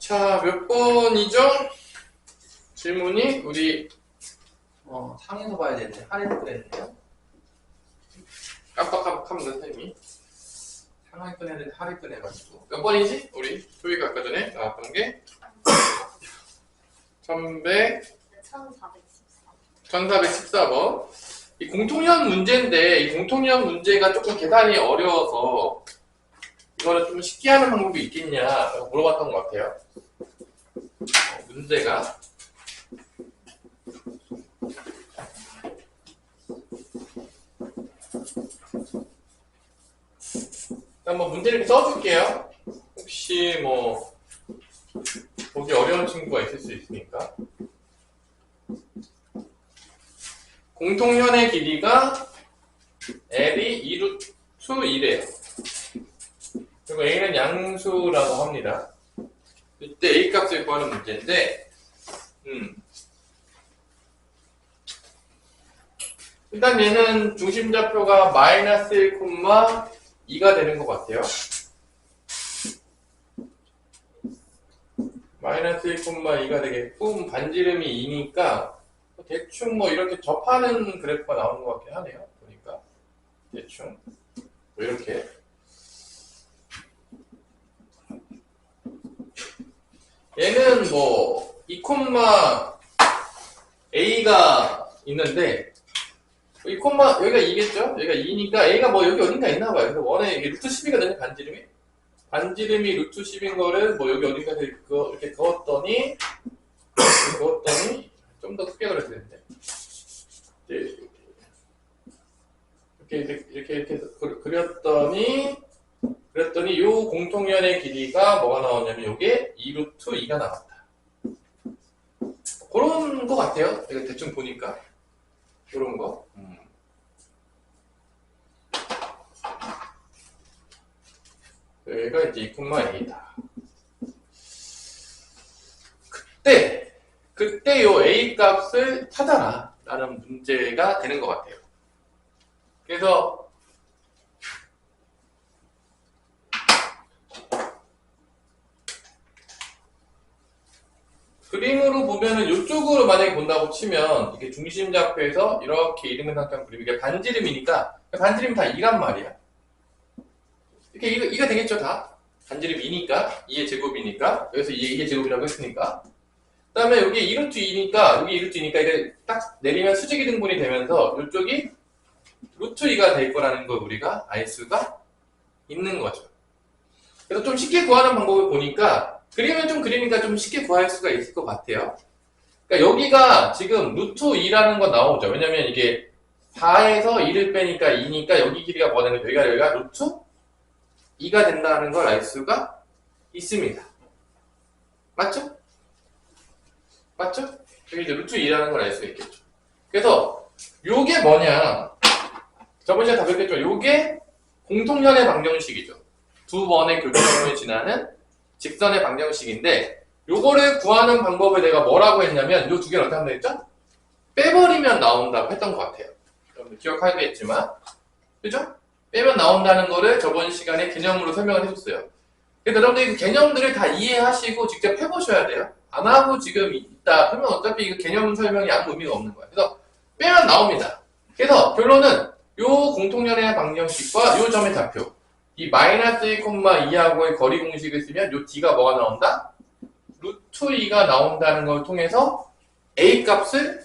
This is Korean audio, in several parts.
자, 몇 번이죠? 질문이 우리 상에서 봐야 되는데 할인을 그랬네요. 깜빡깜빡하면 선생님이 상하이 꺼내야 되는데 할인 꺼내가지고 몇 번이지? 우리 토익 아까 전에 나왔던 게 1414번. 이 공통형 문제인데 이 공통형 문제가 조금 계산이 어려워서 이거를 좀 쉽게 하는 방법이 있겠냐 물어봤던 것 같아요. 문제가 한번 문제를 이렇게 써줄게요. 혹시 뭐 보기 어려운 친구가 있을 수 있으니까. 공통현의 길이가 L이 2루트 2래요. 그리고 A는 양수라고 합니다. 이때 A 값을 구하는 문제인데 일단 얘는 중심좌표가 마이너스 1,2가 되는 것 같아요. 마이너스 1,2가 되겠고 반지름이 2니까 대충 뭐 이렇게 접하는 그래프가 나오는 것 같긴 하네요. 보니까 대충 뭐 이렇게 얘는 뭐 2, A가 있는데 이 콤마 여기가 2겠죠? 여기가 2니까 A가 뭐 여기 어딘가 있나봐요. 그래서 원에 이게 루트 12가 되는 반지름이 루트 10인 거를 뭐 여기 어딘가 이렇게 그었더니 좀 더 크게 그려야 되는데 이렇게 그렸더니 요 공통연의 길이가 뭐가 나오냐면 요게 2루트 2가 나왔다. 그런 거 같아요. 제가 대충 보니까 그런 거. 여기가 이제 2,A다. 그때 요 A 값을 찾아라 라는 문제가 되는 것 같아요. 그래서 그림으로 보면은 이쪽으로 만약에 본다고 치면 이게 중심좌표에서 이렇게 이름을 상태한 그림 이게 반지름이니까 반지름이 다 2란 말이야. 이렇게 2가 되겠죠 다. 반지름 2니까 2의 제곱이니까 여기서 2의 제곱이라고 했으니까 그 다음에 여기 2루트 2니까 여기 2루트 2니까 이게 딱 내리면 수직이 등분이 되면서 이쪽이 루트 2가 될 거라는 걸 우리가 알 수가 있는 거죠. 그래서 좀 쉽게 구하는 방법을 보니까 그림을 좀 그리니까 좀 쉽게 구할 수가 있을 것 같아요. 그러니까 여기가 지금 루트 2라는 건 나오죠. 왜냐면 이게 4에서 2를 빼니까 2니까 여기 길이가 뭐가 되는 거예요? 여기가 루트 2가 된다는 걸 알 수가 있습니다. 맞죠? 맞죠? 여기 이제 루트 2라는 걸 알 수가 있겠죠. 그래서 요게 뭐냐? 저번 시간에 다 배웠겠죠? 요게 공통연의 방정식이죠. 두 번의 교점을 지나는 직선의 방정식인데 요거를 구하는 방법을 내가 뭐라고 했냐면 요 두 개를 어떻게 하면 됐죠? 빼버리면 나온다고 했던 것 같아요. 여러분들 기억하겠지만 그죠? 빼면 나온다는 거를 저번 시간에 개념으로 설명을 해줬어요. 그래서 여러분들 그 개념들을 다 이해하시고 직접 해보셔야 돼요. 안 하고 지금 있다 그러면 어차피 이거 개념 설명이 아무 의미가 없는 거예요. 그래서 빼면 나옵니다. 그래서 결론은 요 공통연의 방정식과 요 점의 좌표 이 마이너스 1,2하고의 거리 공식을 쓰면 요 d가 뭐가 나온다? 루트 2가 나온다는 걸 통해서 A 값을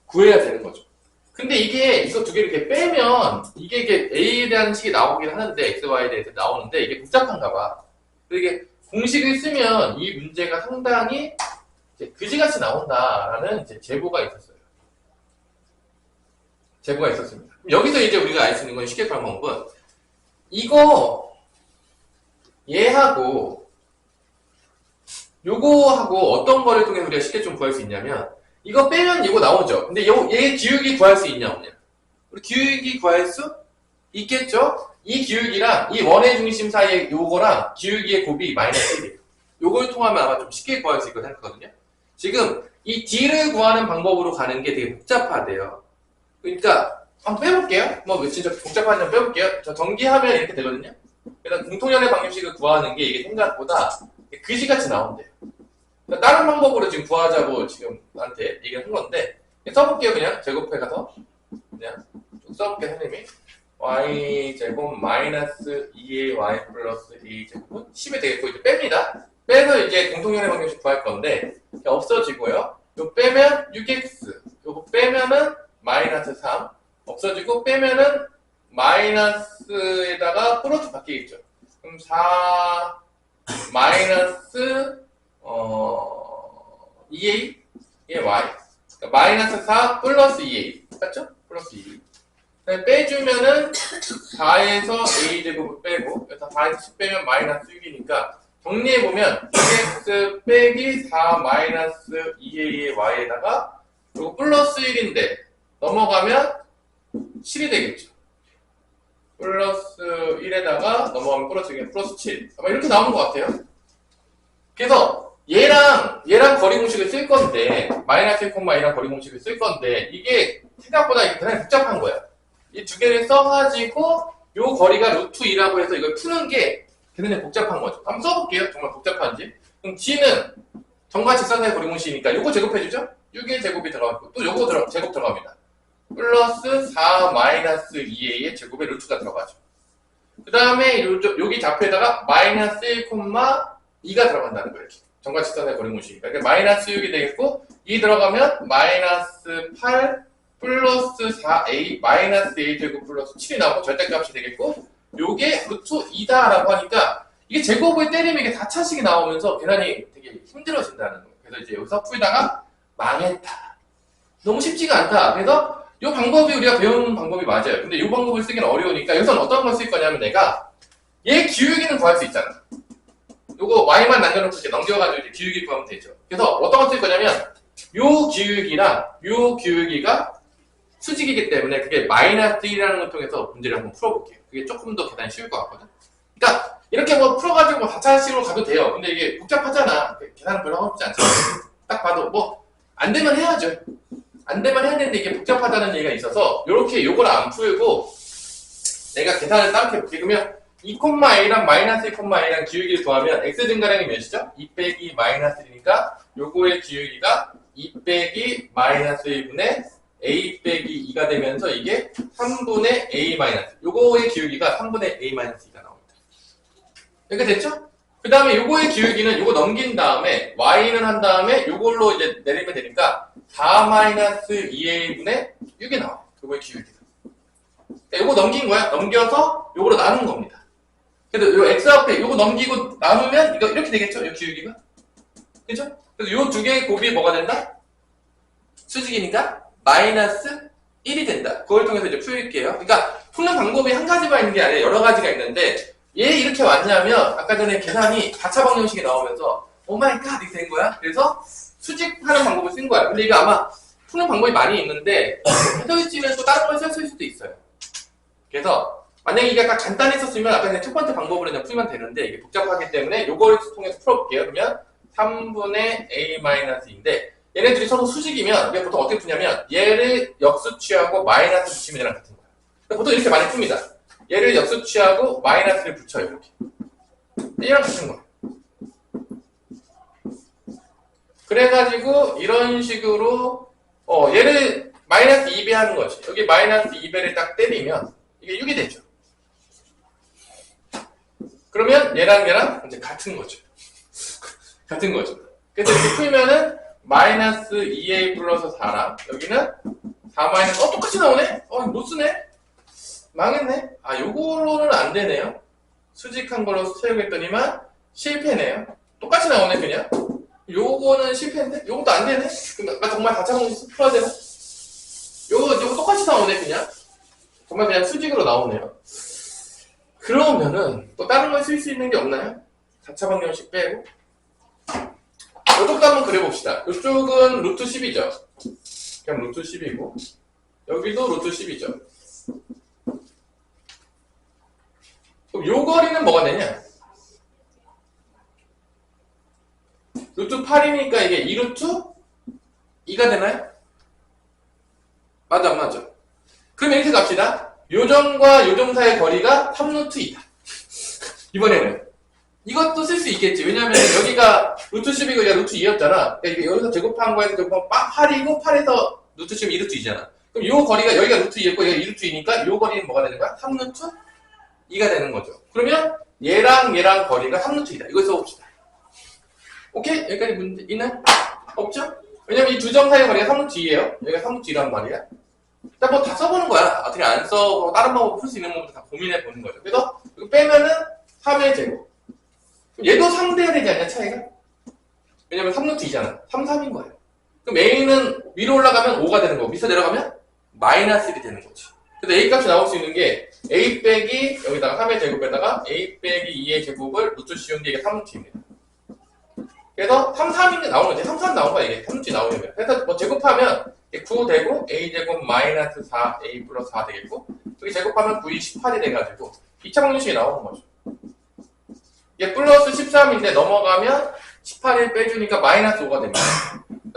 구해야 되는 거죠. 근데 이거 두 개 이렇게 빼면 이게 A에 대한 식이 나오긴 하는데 x, y에 대해서 나오는데 이게 복잡한가 봐. 이게 공식을 쓰면 이 문제가 상당히 이제 그지같이 나온다라는 이제 제보가 있었어요. 제보가 있었습니다. 여기서 이제 우리가 알 수 있는 건 쉽게 구하는 방법은 이거 얘하고 요거하고 어떤 거를 통해서 우리가 쉽게 좀 구할 수 있냐면 이거 빼면 이거 나오죠. 근데 얘 기울기 구할 수 있냐 없냐? 우리 기울기 구할 수 있겠죠? 이 기울기랑 이 원의 중심 사이의 요거랑 기울기의 곱이 마이너스 1이에요. 요걸 통하면 아마 좀 쉽게 구할 수 있을 거 생각하거든요. 지금 이 d를 구하는 방법으로 가는 게 되게 복잡하대요. 그러니까 한번 빼볼게요. 뭐 진짜 복잡한 점 빼볼게요. 저 전기하면 이렇게 되거든요. 그래서 공통연의 방정식을 구하는 게 이게 생각보다 그지같이 나온대요. 다른 방법으로 지금 구하자고 지금 나한테 얘기를 한 건데, 써볼게요. 그냥 제곱해 가서. 그냥 좀 써볼게요, 선생님이. y제곱 마이너스 2의 y 플러스 a제곱은 10이 되겠고, 이제 뺍니다. 빼서 이제 공통연의 방정식 구할 건데, 없어지고요. 요 빼면 6x, 요거 빼면은 마이너스 3, 없어지고 빼면은 마이너스에다가 플러스 바뀌겠죠. 그럼 4 마이너스 2a 의 y, 그러니까 마이너스 4 플러스 2a 맞죠? 플러스 2a 빼주면은 4에서 a제곱을 빼고 여기서 4에서 10 빼면 마이너스 6이니까 정리해보면 6x 빼기 4 마이너스 2a의 y에다가 그리고 플러스 1인데 넘어가면 7이 되겠죠. 플러스 1에다가 넘어가면 플러스 6, 플러스 7 아마 이렇게 나오는 것 같아요. 그래서 얘랑 거리 공식을 쓸 건데 마이너스 1,2랑 거리 공식을 쓸 건데 이게 생각보다 굉장히 복잡한 거야. 이 두 개를 써가지고 요 거리가 루트 2라고 해서 이걸 푸는 게 굉장히 복잡한 거죠. 한번 써볼게요. 정말 복잡한지. 그럼 g는 정과직선의 거리 공식이니까 요거 제곱해주죠? 6의 제곱이 들어가고 또 요거 제곱 들어갑니다. 플러스 4 마이너스 2a의 제곱에 루트가 들어가죠. 그 다음에 여기 좌표에다가 마이너스 1,2가 들어간다는 거예요. 정과직선의 거리 공식이니까. 그러니까 마이너스 6이 되겠고 2 들어가면 마이너스 8 플러스 4a 마이너스 a 제곱 플러스 7이 나오고 절대값이 되겠고 요게 루트 2다라고 하니까 이게 제곱을 때리면 이게 4차식이 나오면서 계산이 되게 힘들어진다는 거예요. 그래서 이제 여기서 풀다가 망했다. 너무 쉽지가 않다. 그래서 이 방법이 우리가 배운 방법이 맞아요. 근데 이 방법을 쓰기는 어려우니까 여기서는 어떤 걸 쓸 거냐면 내가 얘 기울기는 구할 수 있잖아. 요거 y만 남겨놓고 이제 넘겨가지고 이제 기울기 구하면 되죠. 그래서 어떤 걸 쓸 거냐면 요 기울기랑 요 기울기가 수직이기 때문에 그게 마이너스 1이라는 걸 통해서 문제를 한번 풀어볼게요. 그게 조금 더 계산이 쉬울 것 같거든. 그러니까 이렇게 뭐 풀어가지고 뭐 4차식으로 가도 돼요. 근데 이게 복잡하잖아. 계산은 별로 어렵지 않잖아. 딱 봐도 뭐 안 되면 해야죠. 안 되면 해야 되는데 이게 복잡하다는 얘기가 있어서 이렇게 요걸 안 풀고 내가 계산을 따로 해볼게. 그러면 2,a랑 마이너스 2,a랑 기울기를 구하면 x 증가량이 몇이죠? 2 빼기 마이너스 1이니까 요거의 기울기가 2 빼기 마이너스 1분의 a 빼기 2가 되면서 이게 3분의 a 마이너스 요거의 기울기가 3분의 a 마이너스 2가 나옵니다. 이렇게 됐죠? 그 다음에 요거의 기울기는 요거 넘긴 다음에 y는 한 다음에 요걸로 이제 내리면 되니까 4 마이너스 2a분의 6이 나와요. 요거의 기울기가. 그러니까 요거 넘긴 거야. 넘겨서 요거로 나눈 겁니다. 그래서 요 x 앞에 요거 넘기고 나누면 이거 이렇게 되겠죠? 요 기울기가. 그죠? 그래서 요 두 개의 곱이 뭐가 된다? 수직이니까 마이너스 1이 된다. 그걸 통해서 이제 풀게요. 그러니까 푸는 방법이 한 가지만 있는 게 아니라 여러 가지가 있는데 얘 이렇게 왔냐면 아까 전에 계산이 4차 방정식이 나오면서 오마이갓 이렇게 된 거야. 그래서 수직하는 방법을 쓴 거야. 근데 이거 아마 푸는 방법이 많이 있는데 해석이지면 또 다른 걸 썼을 수도 있어요. 그래서 만약에 이게 아까 간단했었으면 아까 그냥 첫 번째 방법으로 그냥 풀면 되는데 이게 복잡하기 때문에 요걸 통해서 풀어볼게요. 그러면 3분의 a-2인데 얘네들이 서로 수직이면 우리가 보통 어떻게 푸냐면 얘를 역수 취하고 마이너스 붙이면 얘랑 같은 거야. 그러니까 보통 이렇게 많이 풉니다. 얘를 역수 취하고 마이너스를 붙여요. 이렇게. 얘랑 같은 거야. 그래가지고 이런 식으로 얘를 마이너스 2배 하는 거지. 여기 마이너스 2배를 딱 때리면 이게 6이 되죠. 그러면 얘랑 이제 같은 거죠. 같은 거죠. 그래서 이렇게 풀면은 마이너스 2a 플러스 4랑 여기는 4 마이너스 똑같이 나오네? 못 쓰네? 망했네? 요걸로는 안 되네요. 수직한 걸로 채우겠더니만 실패네요. 똑같이 나오네 그냥. 요거는 실패인데? 요것도 안 되네? 그럼 아까 정말 4차 공식 풀어야 되나? 요거 똑같이 나오네 그냥. 정말 그냥 수직으로 나오네요. 그러면은 또 다른 걸 쓸 수 있는 게 없나요? 4차 방정식 빼고. 이쪽도 한번 그려봅시다. 이쪽은 루트 10이죠. 그냥 루트 10이고 여기도 루트 10이죠. 그럼 요 거리는 뭐가 되냐? 루트 8이니까 이게 2루트 2가 되나요? 맞아 안 맞아? 그럼 이렇게 갑시다. 요점과 요점 사이의 거리가 3루트 2다. 이번에는 이것도 쓸 수 있겠지. 왜냐면 여기가 루트 10이고 여기가 루트 2였잖아. 그러니까 여기서 제곱한 거에서 제곱하면 8이고 8에서 루트 10이 2루트 2잖아. 그럼 요 거리가 여기가 루트 2였고 여기가 2루트 2니까 요 거리는 뭐가 되는 거야? 3루트 2가 되는 거죠. 그러면 얘랑 얘랑 거리가 3루트 2다. 이거 써봅시다. 오케이? 여기까지 문제 있나요? 없죠? 왜냐면 이 두 점 사이의 거리가 3루트 2예요. 여기가 3루트 2란 말이야. 일단 뭐 다 써보는 거야. 어떻게 안 써, 다른 방법 풀 수 있는 방법도 다 고민해 보는 거죠. 그래서 이거 빼면은 3의 제곱. 얘도 3 돼야 되지 않냐, 차이가? 왜냐면 3루트 2잖아. 3, 3인 거예요. 그럼 A는 위로 올라가면 5가 되는 거고, 밑으로 내려가면 마이너스 1이 되는 거지. 그래서 A 값이 나올 수 있는 게 A 빼기, 여기다가 3의 제곱에다가 A 빼기 2의 제곱을 루트 씌운 게 이게 3루트입니다. 그래서 3, 3인 게 나오는 거지. 3, 3 나온 거야, 이게. 3루트 나오려면. 그래서 뭐 제곱하면 9 되고, A 제곱 마이너스 4, A 플러스 4 되겠고, 여기 제곱하면 9이 18이 돼가지고, 2차 방정식이 나오는 거죠. 이게 플러스 13인데 넘어가면 18을 빼주니까 마이너스 5가 됩니다.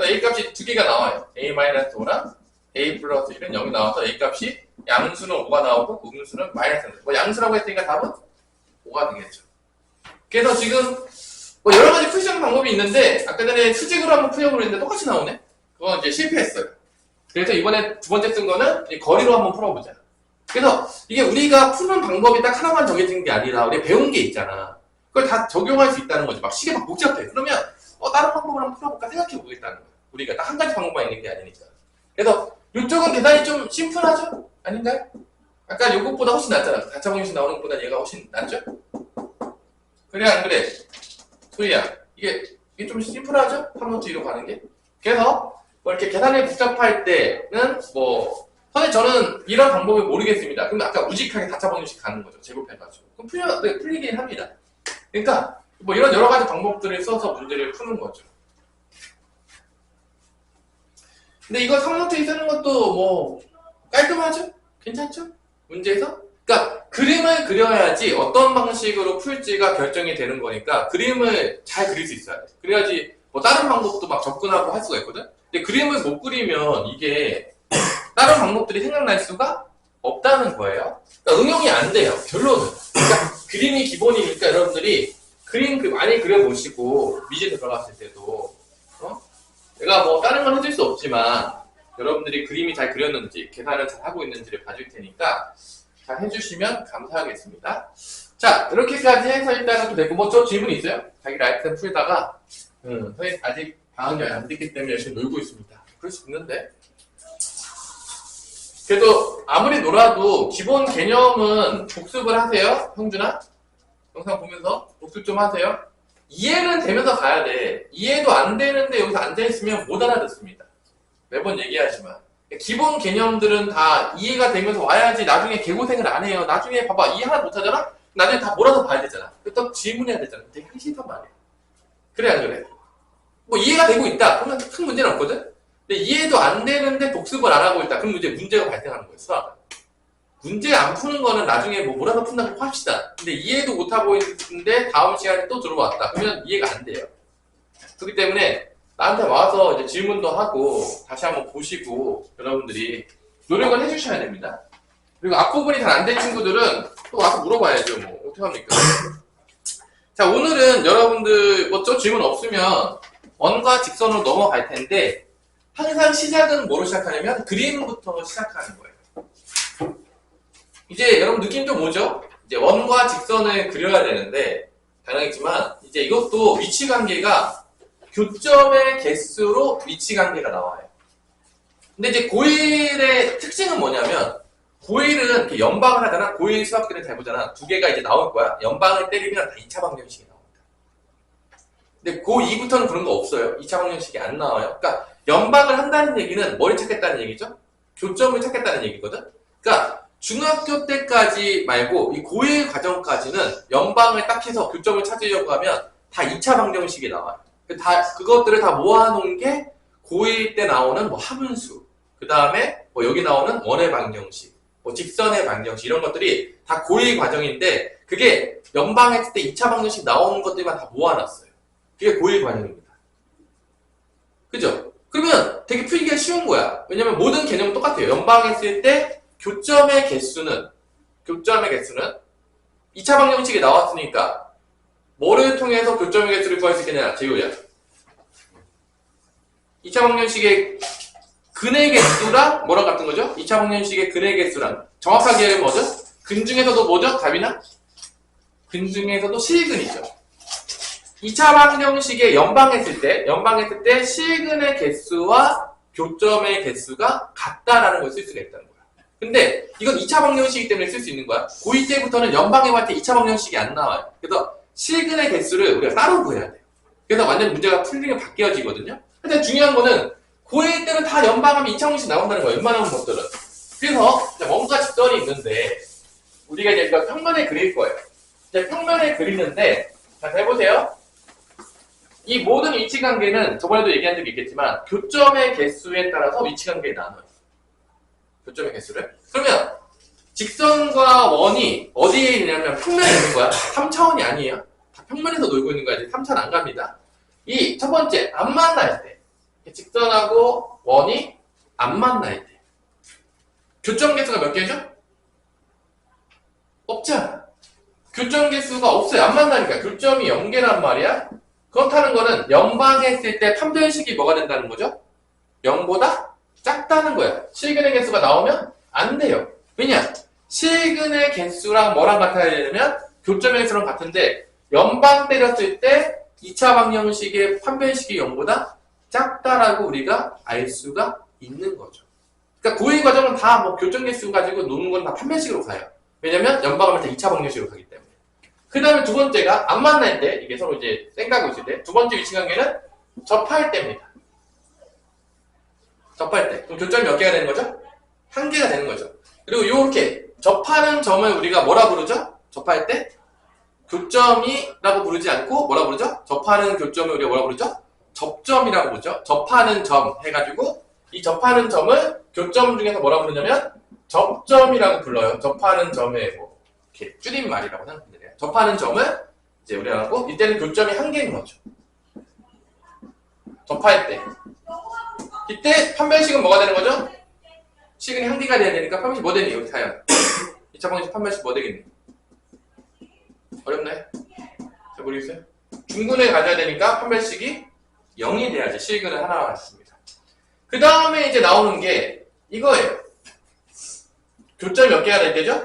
A 값이 두 개가 나와요. A 마이너스 5랑 A 플러스 1은 여기 나와서 A 값이 양수는 5가 나오고 음수는 마이너스 1. 뭐 양수라고 했으니까 답은 5가 되겠죠. 그래서 지금 뭐 여러 가지 풀 수 있는 방법이 있는데 아까 전에 수직으로 한번 풀려고 했는데 똑같이 나오네? 그건 이제 실패했어요. 그래서 이번에 두 번째 쓴 거는 거리로 한번 풀어보자. 그래서 이게 우리가 푸는 방법이 딱 하나만 정해진 게 아니라 우리 배운 게 있잖아. 그걸 다 적용할 수 있다는 거지. 막 시계 막 복잡해. 그러면 다른 방법을 한번 풀어볼까 생각해 보겠다는 거야. 우리가 딱 한 가지 방법만 있는 게 아니니까. 그래서 이쪽은 계산이 좀 심플하죠? 아닌가요? 아까 요것보다 훨씬 낫잖아. 4차 방정식 나오는 것보다 얘가 훨씬 낫죠? 그래 안 그래? 소희야, 이게 좀 심플하죠? 3루트 2로 가는 게. 그래서 뭐 이렇게 계산이 복잡할 때는 뭐 선생님 저는 이런 방법을 모르겠습니다. 그럼 아까 우직하게 4차 방정식 가는 거죠. 제곱해가지고. 그럼 풀리긴 합니다. 그러니까 뭐 이런 여러 가지 방법들을 써서 문제를 푸는 거죠. 근데 이거 3루트 2 쓰는 것도 뭐 깔끔하죠? 괜찮죠? 문제에서? 그러니까 그림을 그려야지 어떤 방식으로 풀지가 결정이 되는 거니까 그림을 잘 그릴 수 있어야 돼. 그래야지 뭐 다른 방법도 막 접근하고 할 수가 있거든? 근데 그림을 못 그리면 이게 다른 방법들이 생각날 수가 없다는 거예요. 그러니까 응용이 안 돼요. 결론은. 그러니까 그림이 기본이니까 여러분들이 그림 많이 그려보시고 미진 들어갔을 때도 내가 뭐 다른 건 해줄 수 없지만 여러분들이 그림이 잘 그렸는지 계산을 잘 하고 있는지를 봐줄 테니까 잘 해주시면 감사하겠습니다. 자, 이렇게까지 해서 일단은 또 됐고 뭐 저 질문 있어요? 자기 라이트 풀다가 선생님 아직 방학이 안 됐기 때문에 열심히 놀고 있습니다. 그럴 수 있는데 그래도 아무리 놀아도 기본 개념은 복습을 하세요. 형준아? 영상 보면서 복습 좀 하세요. 이해는 되면서 가야 돼. 이해도 안 되는데 여기서 앉아있으면 못 알아듣습니다. 매번 얘기하지만. 기본 개념들은 다 이해가 되면서 와야지 나중에 개고생을 안 해요. 나중에 봐봐. 이해 하나 못 하잖아? 나중에 다 몰아서 봐야 되잖아. 또 질문해야 되잖아. 되게 하기 싫단 말이야. 그래 안 그래? 뭐 이해가 되고 있다. 그러면 큰 문제는 없거든? 근데 이해도 안 되는데 복습을 안 하고 있다. 그럼 이제 문제가 발생하는 거예요. 수학은. 문제 안 푸는 거는 나중에 뭐 몰아서 푼다고 합시다. 근데 이해도 못하고 있는데 다음 시간에 또 들어왔다. 그러면 이해가 안 돼요. 그렇기 때문에 나한테 와서 이제 질문도 하고 다시 한번 보시고 여러분들이 노력을 해주셔야 됩니다. 그리고 앞부분이 잘 안 된 친구들은 또 와서 물어봐야죠. 뭐 어떻게 합니까? 자, 오늘은 여러분들 뭐 저 질문 없으면 원과 직선으로 넘어갈 텐데 항상 시작은 뭐로 시작하냐면 그림부터 시작하는 거예요. 이제 여러분 느낌 좀 오죠? 이제 원과 직선을 그려야 되는데 당연하겠지만 이제 이것도 위치관계가 교점의 개수로 위치관계가 나와요. 근데 이제 고1의 특징은 뭐냐면 고1은 이렇게 연방을 하잖아. 고1 수학들은 잘 보잖아. 두 개가 이제 나올 거야. 연방을 때리면 다 2차 방정식이 나옵니다. 근데 고2부터는 그런 거 없어요. 2차 방정식이 안 나와요. 그러니까 연방을 한다는 얘기는 뭘 찾겠다는 얘기죠? 교점을 찾겠다는 얘기거든? 그러니까 중학교 때까지 말고 이 고1 과정까지는 연방을 딱 해서 교점을 찾으려고 하면 다 2차 방정식이 나와요. 그것들을 다 모아놓은 게 고1 때 나오는 뭐 함수, 그 다음에 뭐 여기 나오는 원의 방정식, 뭐 직선의 방정식 이런 것들이 다 고1 과정인데 그게 연방했을 때 2차 방정식 나오는 것들만 다 모아놨어요. 그게 고1 과정입니다. 그죠? 그러면 되게 풀기가 쉬운 거야. 왜냐면 모든 개념은 똑같아요. 연방했을 때 교점의 개수는 2차 방정식이 나왔으니까 뭐를 통해서 교점의 개수를 구할 수 있겠냐? 제호야. 2차 방정식의 근의 개수랑 뭐랑 같은 거죠? 2차 방정식의 근의 개수랑 정확하게 하면 뭐죠? 근 중에서도 뭐죠? 답이나? 근 중에서도 실근이죠. 2차 방정식의 연방했을 때 실근의 개수와 교점의 개수가 같다라는 걸 쓸 수가 있다는 거야. 근데 이건 2차 방정식이기 때문에 쓸 수 있는 거야. 고2 때부터는 연방해볼 때 2차 방정식이 안 나와요. 그래서 실근의 개수를 우리가 따로 구해야 돼요. 그래서 완전 문제가 풀리면 바뀌어지거든요. 근데 중요한 거는 고1 때는 다 연방하면 2차 방정식 나온다는 거야. 웬만한 것들은. 그래서 뭔가 직선이 있는데 우리가 이제 이거 평면에 그릴 거예요. 이제 평면에 그리는데 자, 해보세요. 이 모든 위치관계는 저번에도 얘기한 적이 있겠지만 교점의 개수에 따라서 위치관계에 나눠요. 교점의 개수를. 그러면 직선과 원이 어디에 있냐면 평면에 있는 거야. 3차원이 아니에요. 다 평면에서 놀고 있는 거야. 이제 3차원 안 갑니다. 이 첫 번째 안 만날 때 직선하고 원이 안 만날 때 교점 개수가 몇 개죠? 없잖아. 교점 개수가 없어요. 안 만나니까. 교점이 0개란 말이야. 그렇다는 거는 연방했을 때 판별식이 뭐가 된다는 거죠? 0보다 작다는 거야. 실근의 개수가 나오면 안 돼요. 왜냐? 실근의 개수랑 뭐랑 같아야 되냐면 교점의 개수랑 같은데 연방 때렸을 때 2차 방정식의 판별식이 0보다 작다라고 우리가 알 수가 있는 거죠. 그러니까 고1 과정은 다 뭐 교점 개수 가지고 노는 건 다 판별식으로 가요. 왜냐면 연방하면 다 2차 방정식으로 가기 때문에. 그 다음에 두 번째가 안 만날 때, 이게 서로 이제 생각하고 있을 때, 두 번째 위치관계는 접할 때입니다. 접할 때. 그럼 교점이 몇 개가 되는 거죠? 한 개가 되는 거죠. 그리고 요렇게 접하는 점을 우리가 뭐라 부르죠? 접할 때? 교점이라고 부르지 않고 뭐라 부르죠? 접하는 교점을 우리가 뭐라 부르죠? 접점이라고 부르죠. 접하는 점 해가지고 이 접하는 점을 교점 중에서 뭐라 부르냐면 접점이라고 불러요. 접하는 점의 뭐 이렇게 줄임말이라고 생각하면 돼요. 접하는 점을 이제 우리가 하고 이때는 교점이 한 개인 거죠. 접할 때. 이때 판별식은 뭐가 되는 거죠? 식은이 한 개가 돼야 되니까 판별식 뭐 되니? 여기 사연. 2차 방정식 판별식 뭐 되겠니? 어렵나요? 잘 모르겠어요? 중근을 가져야 되니까 판별식이 0이 돼야지 실근을 하나 왔습니다. 그 다음에 이제 나오는 게 이거예요. 교점이 몇 개가 될 때죠?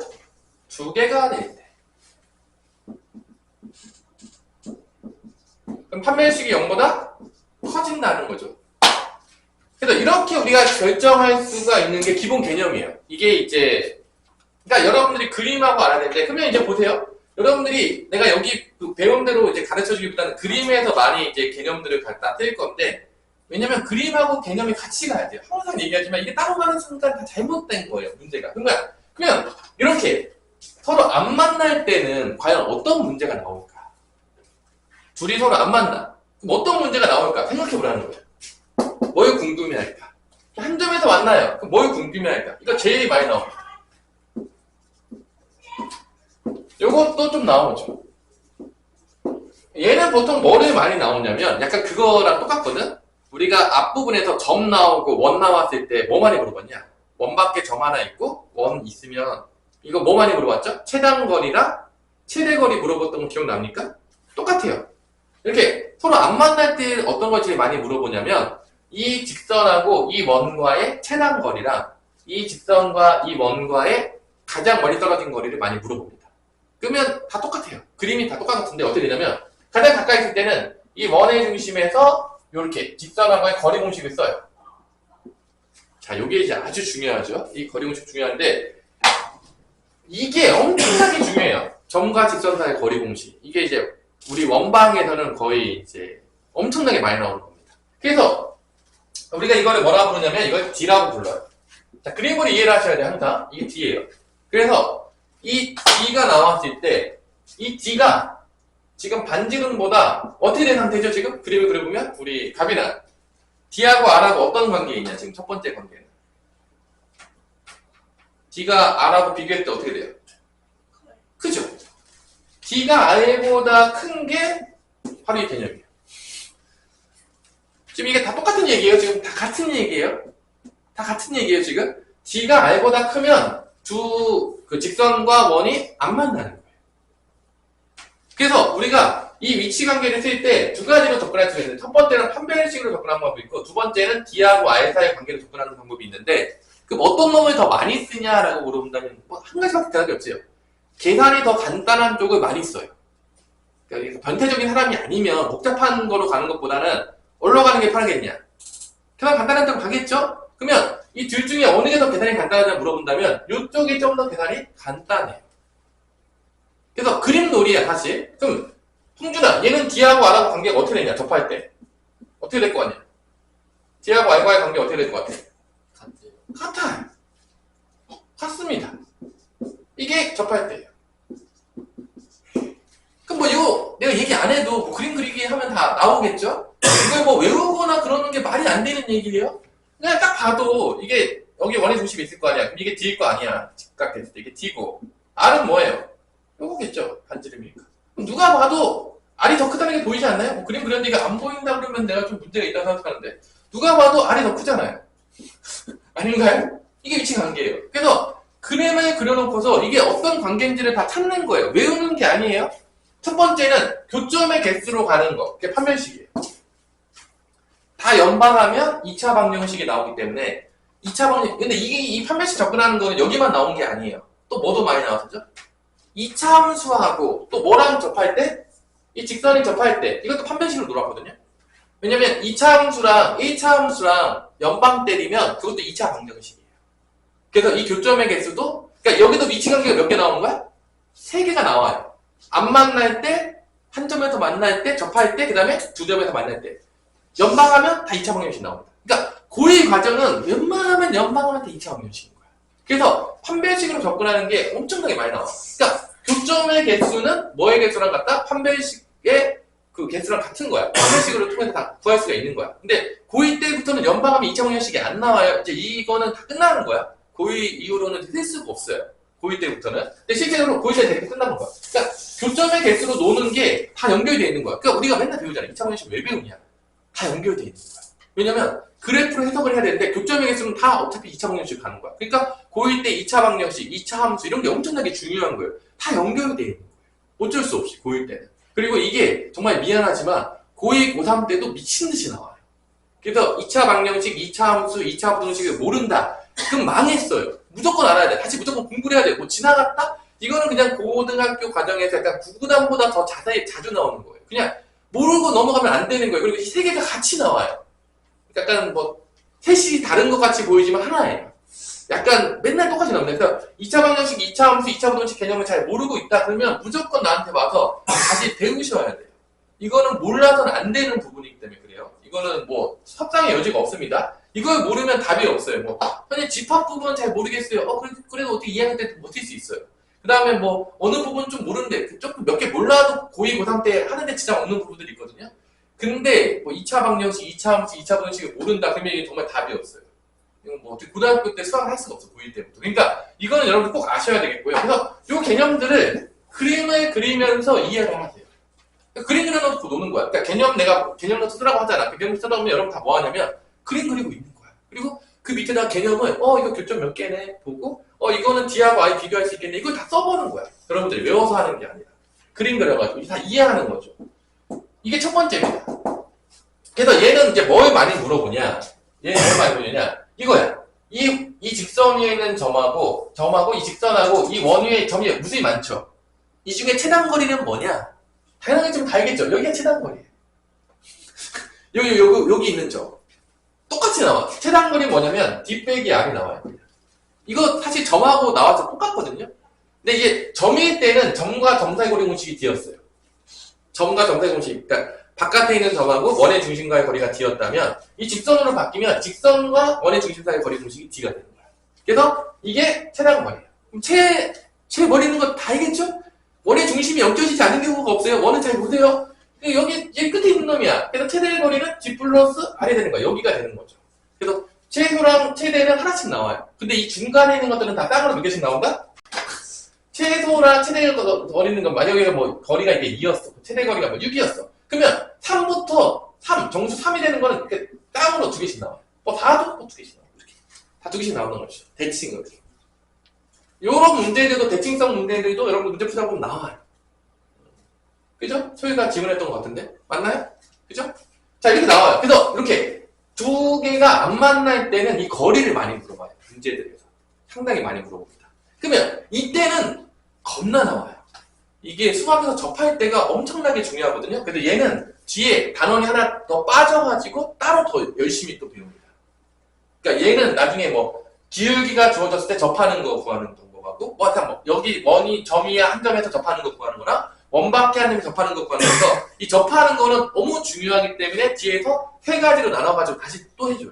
2개가 될 때. 그럼 판별식이 0보다 커진다는 거죠. 그래서 이렇게 우리가 결정할 수가 있는 게 기본 개념이에요. 이게 이제, 그러니까 여러분들이 그림하고 알아야 되는데, 그러면 이제 보세요. 여러분들이 내가 여기 배운 대로 이제 가르쳐 주기보다는 그림에서 많이 이제 개념들을 갖다 뜰 건데, 왜냐면 그림하고 개념이 같이 가야 돼요. 항상 얘기하지만 이게 따로 가는 순간 다 잘못된 거예요, 문제가. 그러면 이렇게 서로 안 만날 때는 과연 어떤 문제가 나올까? 둘이 서로 안 만나. 그럼 어떤 문제가 나올까? 생각해 보라는 거예요. 뭘 궁금해할까? 한 점에서 만나요. 그럼 뭘 궁금해할까? 이거 제일 많이 나옵니다. 요것도 좀 나오죠. 얘는 보통 뭐를 많이 나오냐면 약간 그거랑 똑같거든? 우리가 앞부분에서 점 나오고 원 나왔을 때 뭐 많이 물어봤냐? 원 밖에 점 하나 있고 원 있으면 이거 뭐 많이 물어봤죠? 최단거리랑 최대거리 물어봤던 거 기억납니까? 똑같아요. 이렇게 서로 안 만날 때 어떤 걸 제일 많이 물어보냐면 이 직선하고 이 원과의 최단거리랑 이 직선과 이 원과의 가장 멀리 떨어진 거리를 많이 물어봅니다. 그러면 다 똑같아요. 그림이 다 똑같은데 어떻게 되냐면 가장 가까이 있을 때는 이 원의 중심에서 이렇게 직선하고의 거리 공식을 써요. 자, 요게 이제 아주 중요하죠. 이 거리 공식 중요한데 이게 엄청나게 중요해요. 점과 직선 사이의 거리 공식. 이게 이제 우리 원방에서는 거의 이제 엄청나게 많이 나오는 겁니다. 그래서 우리가 이거를 뭐라 부르냐면 이걸 D라고 불러요. 자, 그림으로 이해를 하셔야 돼요. 항상 이게 D예요. 그래서 이 D가 나왔을 때 이 D가 지금 반지름보다 어떻게 된 상태죠? 지금 그림을 그려보면 우리 갑이나 D하고 R하고 어떤 관계에 있냐? 지금 첫 번째 관계는 D가 R하고 비교했을 때 어떻게 돼요? 크죠? D가 R보다 큰 게 바로 이 개념이에요. 지금 이게 다 똑같은 얘기예요. 지금 다 같은 얘기예요. 다 같은 얘기예요. 지금 D가 R보다 크면 그 직선과 원이 안 만나는 거예요. 그래서 우리가 이 위치 관계를 쓸 때 두 가지로 접근할 수가 있는데, 첫 번째는 판별식으로 접근하는 방법이 있고, 두 번째는 D하고 I 사이의 관계로 접근하는 방법이 있는데, 그럼 어떤 놈을 더 많이 쓰냐라고 물어본다면 뭐 한 가지밖에 대답이 없어요. 계산이 더 간단한 쪽을 많이 써요. 그러니까 변태적인 사람이 아니면 복잡한 거로 가는 것보다는 어디로 가는 게 편하겠냐? 계산 간단한 쪽으로 가겠죠? 그러면 이 둘 중에 어느 게 더 계산이 간단하냐 물어본다면 이쪽이 좀 더 계산이 간단해요. 그래서 그림 놀이야 사실. 그럼 홍준아, 얘는 D하고 R하고 관계가 어떻게 되냐? 접할 때 어떻게 될 것 같냐? D하고 R과의 관계 어떻게 될 것 같아? 같아요. 같습니다. 이게 접할 때예요. 그럼 뭐 이거 내가 얘기 안 해도 뭐 그림 그리기 하면 다 나오겠죠? 이걸 뭐 외우거나 그러는 게 말이 안 되는 얘기예요? 그냥 딱 봐도 이게 여기 원의 중심이 있을 거 아니야. 그럼 이게 D일 거 아니야. 직각했을 때 이게 D고 R은 뭐예요? 요거겠죠. 반지름이니까. 그럼 누가 봐도 R이 더 크다는 게 보이지 않나요? 뭐 그림 그렸는데 이게 안 보인다 그러면 내가 좀 문제가 있다고 생각하는데 누가 봐도 R이 더 크잖아요. 아닌가요? 이게 위치 관계예요. 그래서 그림을 그려놓고서 이게 어떤 관계인지를 다 찾는 거예요. 외우는 게 아니에요. 첫 번째는 교점의 개수로 가는 거. 그게 판별식이에요. 다 연방하면 2차 방정식이 나오기 때문에 2차 방정식, 근데 이 판별식 접근하는 거는 여기만 나온 게 아니에요. 또 뭐도 많이 나왔었죠? 2차 함수하고 또 뭐랑 접할 때? 이 직선이 접할 때 이것도 판별식으로 놀았거든요. 왜냐면 2차 함수랑 1차 함수랑 연방 때리면 그것도 2차 방정식이에요. 그래서 이 교점의 개수도, 그러니까 여기도 위치 관계가 몇 개 나오는 거야? 3개가 나와요. 안 만날 때, 한 점에서 만날 때, 접할 때, 그 다음에 두 점에서 만날 때. 연방하면 다 2차 방정식 나옵니다. 그러니까 고의 과정은 웬만하면 연방하면 다 2차 방정식인 거야. 그래서 판별식으로 접근하는 게 엄청나게 많이 나와. 그러니까 교점의 개수는 뭐의 개수랑 같다? 판별식의 그 개수랑 같은 거야. 판별식으로 통해서 다 구할 수가 있는 거야. 근데 고2 때부터는 연방하면 2차 방정식이 안 나와요. 이제 이거는 다 끝나는 거야. 고2 이후로는 쓸 수가 없어요. 고2 때부터는. 근데 실제로 고2 때 되게 끝나는 거야. 그러니까 교점의 개수로 노는 게 다 연결되어 있는 거야. 그러니까 우리가 맨날 배우잖아. 2차 방정식 왜 배우냐? 다 연결되어 있는 거야. 왜냐면 그래프로 해석을 해야 되는데 교점의 개수는 다 어차피 2차 방정식 가는 거야. 그러니까 고1 때 2차 방정식, 2차 함수 이런 게 엄청나게 중요한 거예요. 다 연결되어 있는 거예요. 어쩔 수 없이 고1 때는. 그리고 이게 정말 미안하지만 고2, 고3 때도 미친 듯이 나와요. 그래서 2차 방정식, 2차 함수, 2차 방정식을 모른다. 그럼 망했어요. 무조건 알아야 돼. 다시 무조건 공부를 해야 돼. 뭐 지나갔다? 이거는 그냥 고등학교 과정에서 약간 구구단보다 더 자세히 자주 나오는 거예요. 그냥 모르고 넘어가면 안 되는 거예요. 그리고 이 세 개가 같이 나와요. 약간 뭐 셋이 다른 것 같이 보이지만 하나예요. 약간 맨날 똑같이 나옵니다. 그래서 2차 방정식, 2차 함수, 2차 방정식 개념을 잘 모르고 있다 그러면 무조건 나한테 와서 다시 배우셔야 돼요. 이거는 몰라서는 안 되는 부분이기 때문에 그래요. 이거는 뭐 협상의 여지가 없습니다. 이걸 모르면 답이 없어요. 뭐 선생님 집합 부분은 잘 모르겠어요. 그래도 어떻게 2학년 때 버틸 수 있어요. 그 다음에 뭐 어느 부분 좀 모르는데 조금 몇 개 몰라도 고2, 고3 때 하는데 지장 없는 부분들이 있거든요. 근데 뭐 2차 방정식, 2차 함수, 2차 방정식을 모른다 그러면 이게 정말 답이 없어요. 이건 뭐 어떻게 고등학교 때 수학을 할 수가 없어, 고1 때부터. 그러니까 이거는 여러분들 꼭 아셔야 되겠고요. 그래서 이 개념들을 그림을 그리면서 이해를 하세요. 그림 그려놓고 노는 거야. 그러니까 내가 개념 노트 쓰라고 하잖아. 그 개념 쓰다 보면 여러분 다 뭐 하냐면 그림 그리고 있는 거야. 그리고 그 밑에다 개념을 이거 교점 몇 개네 보고 이거는 D하고 I 비교할 수 있겠네. 이걸 다 써보는 거야. 여러분들이 외워서 하는 게 아니라 그림 그려가지고 다 이해하는 거죠. 이게 첫 번째입니다. 그래서 얘는 이제 뭘 많이 물어보냐? 얘는 뭘 많이 물어보냐? 이거야. 이 직선 위에 있는 점하고 이 직선하고 이 원 위에 점이 무수히 많죠. 이 중에 최단거리는 뭐냐? 당연히 좀 다르겠죠. 여기가 최단거리예요. 여기 있는 점. 똑같이 나와. 최단거리 뭐냐면 D 빼기 R이 나와요. 이거 사실 점하고 나와서 똑같거든요. 근데 이게 점일 때는 점과 점 사이 거리 공식이 D였어요. 점과 점 사이 공식. 그러니까 바깥에 있는 점하고 원의 중심과의 거리가 D였다면 이 직선으로 바뀌면 직선과 원의 중심 사이 거리 공식이 D가 되는 거야. 그래서 이게 최단거리예요. 그럼 최 머리 있는 거 다 알겠죠? 원의 중심이 영켜지지 않는 경우가 없어요. 원은 잘 보세요. 여기 얘 끝에 있는 놈이야. 그래서 최대의 거리는 D 플러스 R이 되는 거야. 여기가 되는 거죠. 그래서 최소랑 최대는 하나씩 나와요. 근데 이 중간에 있는 것들은 다 쌍으로 몇 개씩 나온다? 최소랑 최대의 거리 있는 건 만약에 뭐 거리가 이게 2였어. 최대 거리가 뭐 6이었어. 그러면 3부터 3, 정수 3이 되는 거는 이렇게 쌍으로 2개씩 나와요. 다도 2개씩 나와요. 이렇게. 다 2개씩 나오는 거죠. 대칭으로. 이런 문제들도 대칭성 문제들도 여러분 문제 풀다 보면 나와요. 그죠? 소희가 질문했던 것 같은데 맞나요? 그죠? 자 이렇게 나와요. 그래서 이렇게 두 개가 안 만날 때는 이 거리를 많이 물어봐요. 문제들에서 상당히 많이 물어봅니다. 그러면 이때는 겁나 나와요. 이게 수학에서 접할 때가 엄청나게 중요하거든요. 그래서 얘는 뒤에 단원이 하나 더 빠져가지고 따로 더 열심히 또 배웁니다. 그러니까 얘는 나중에 뭐 기울기가 주어졌을 때 접하는 거 구하는 방법하고 여기 원이 점이야 한 점에서 접하는 거 구하는 거랑 원밖에 안 되면 접하는 거 구하는 거서 이 접하는 거는 너무 중요하기 때문에 뒤에서 세 가지로 나눠가지고 다시 또 해줘요.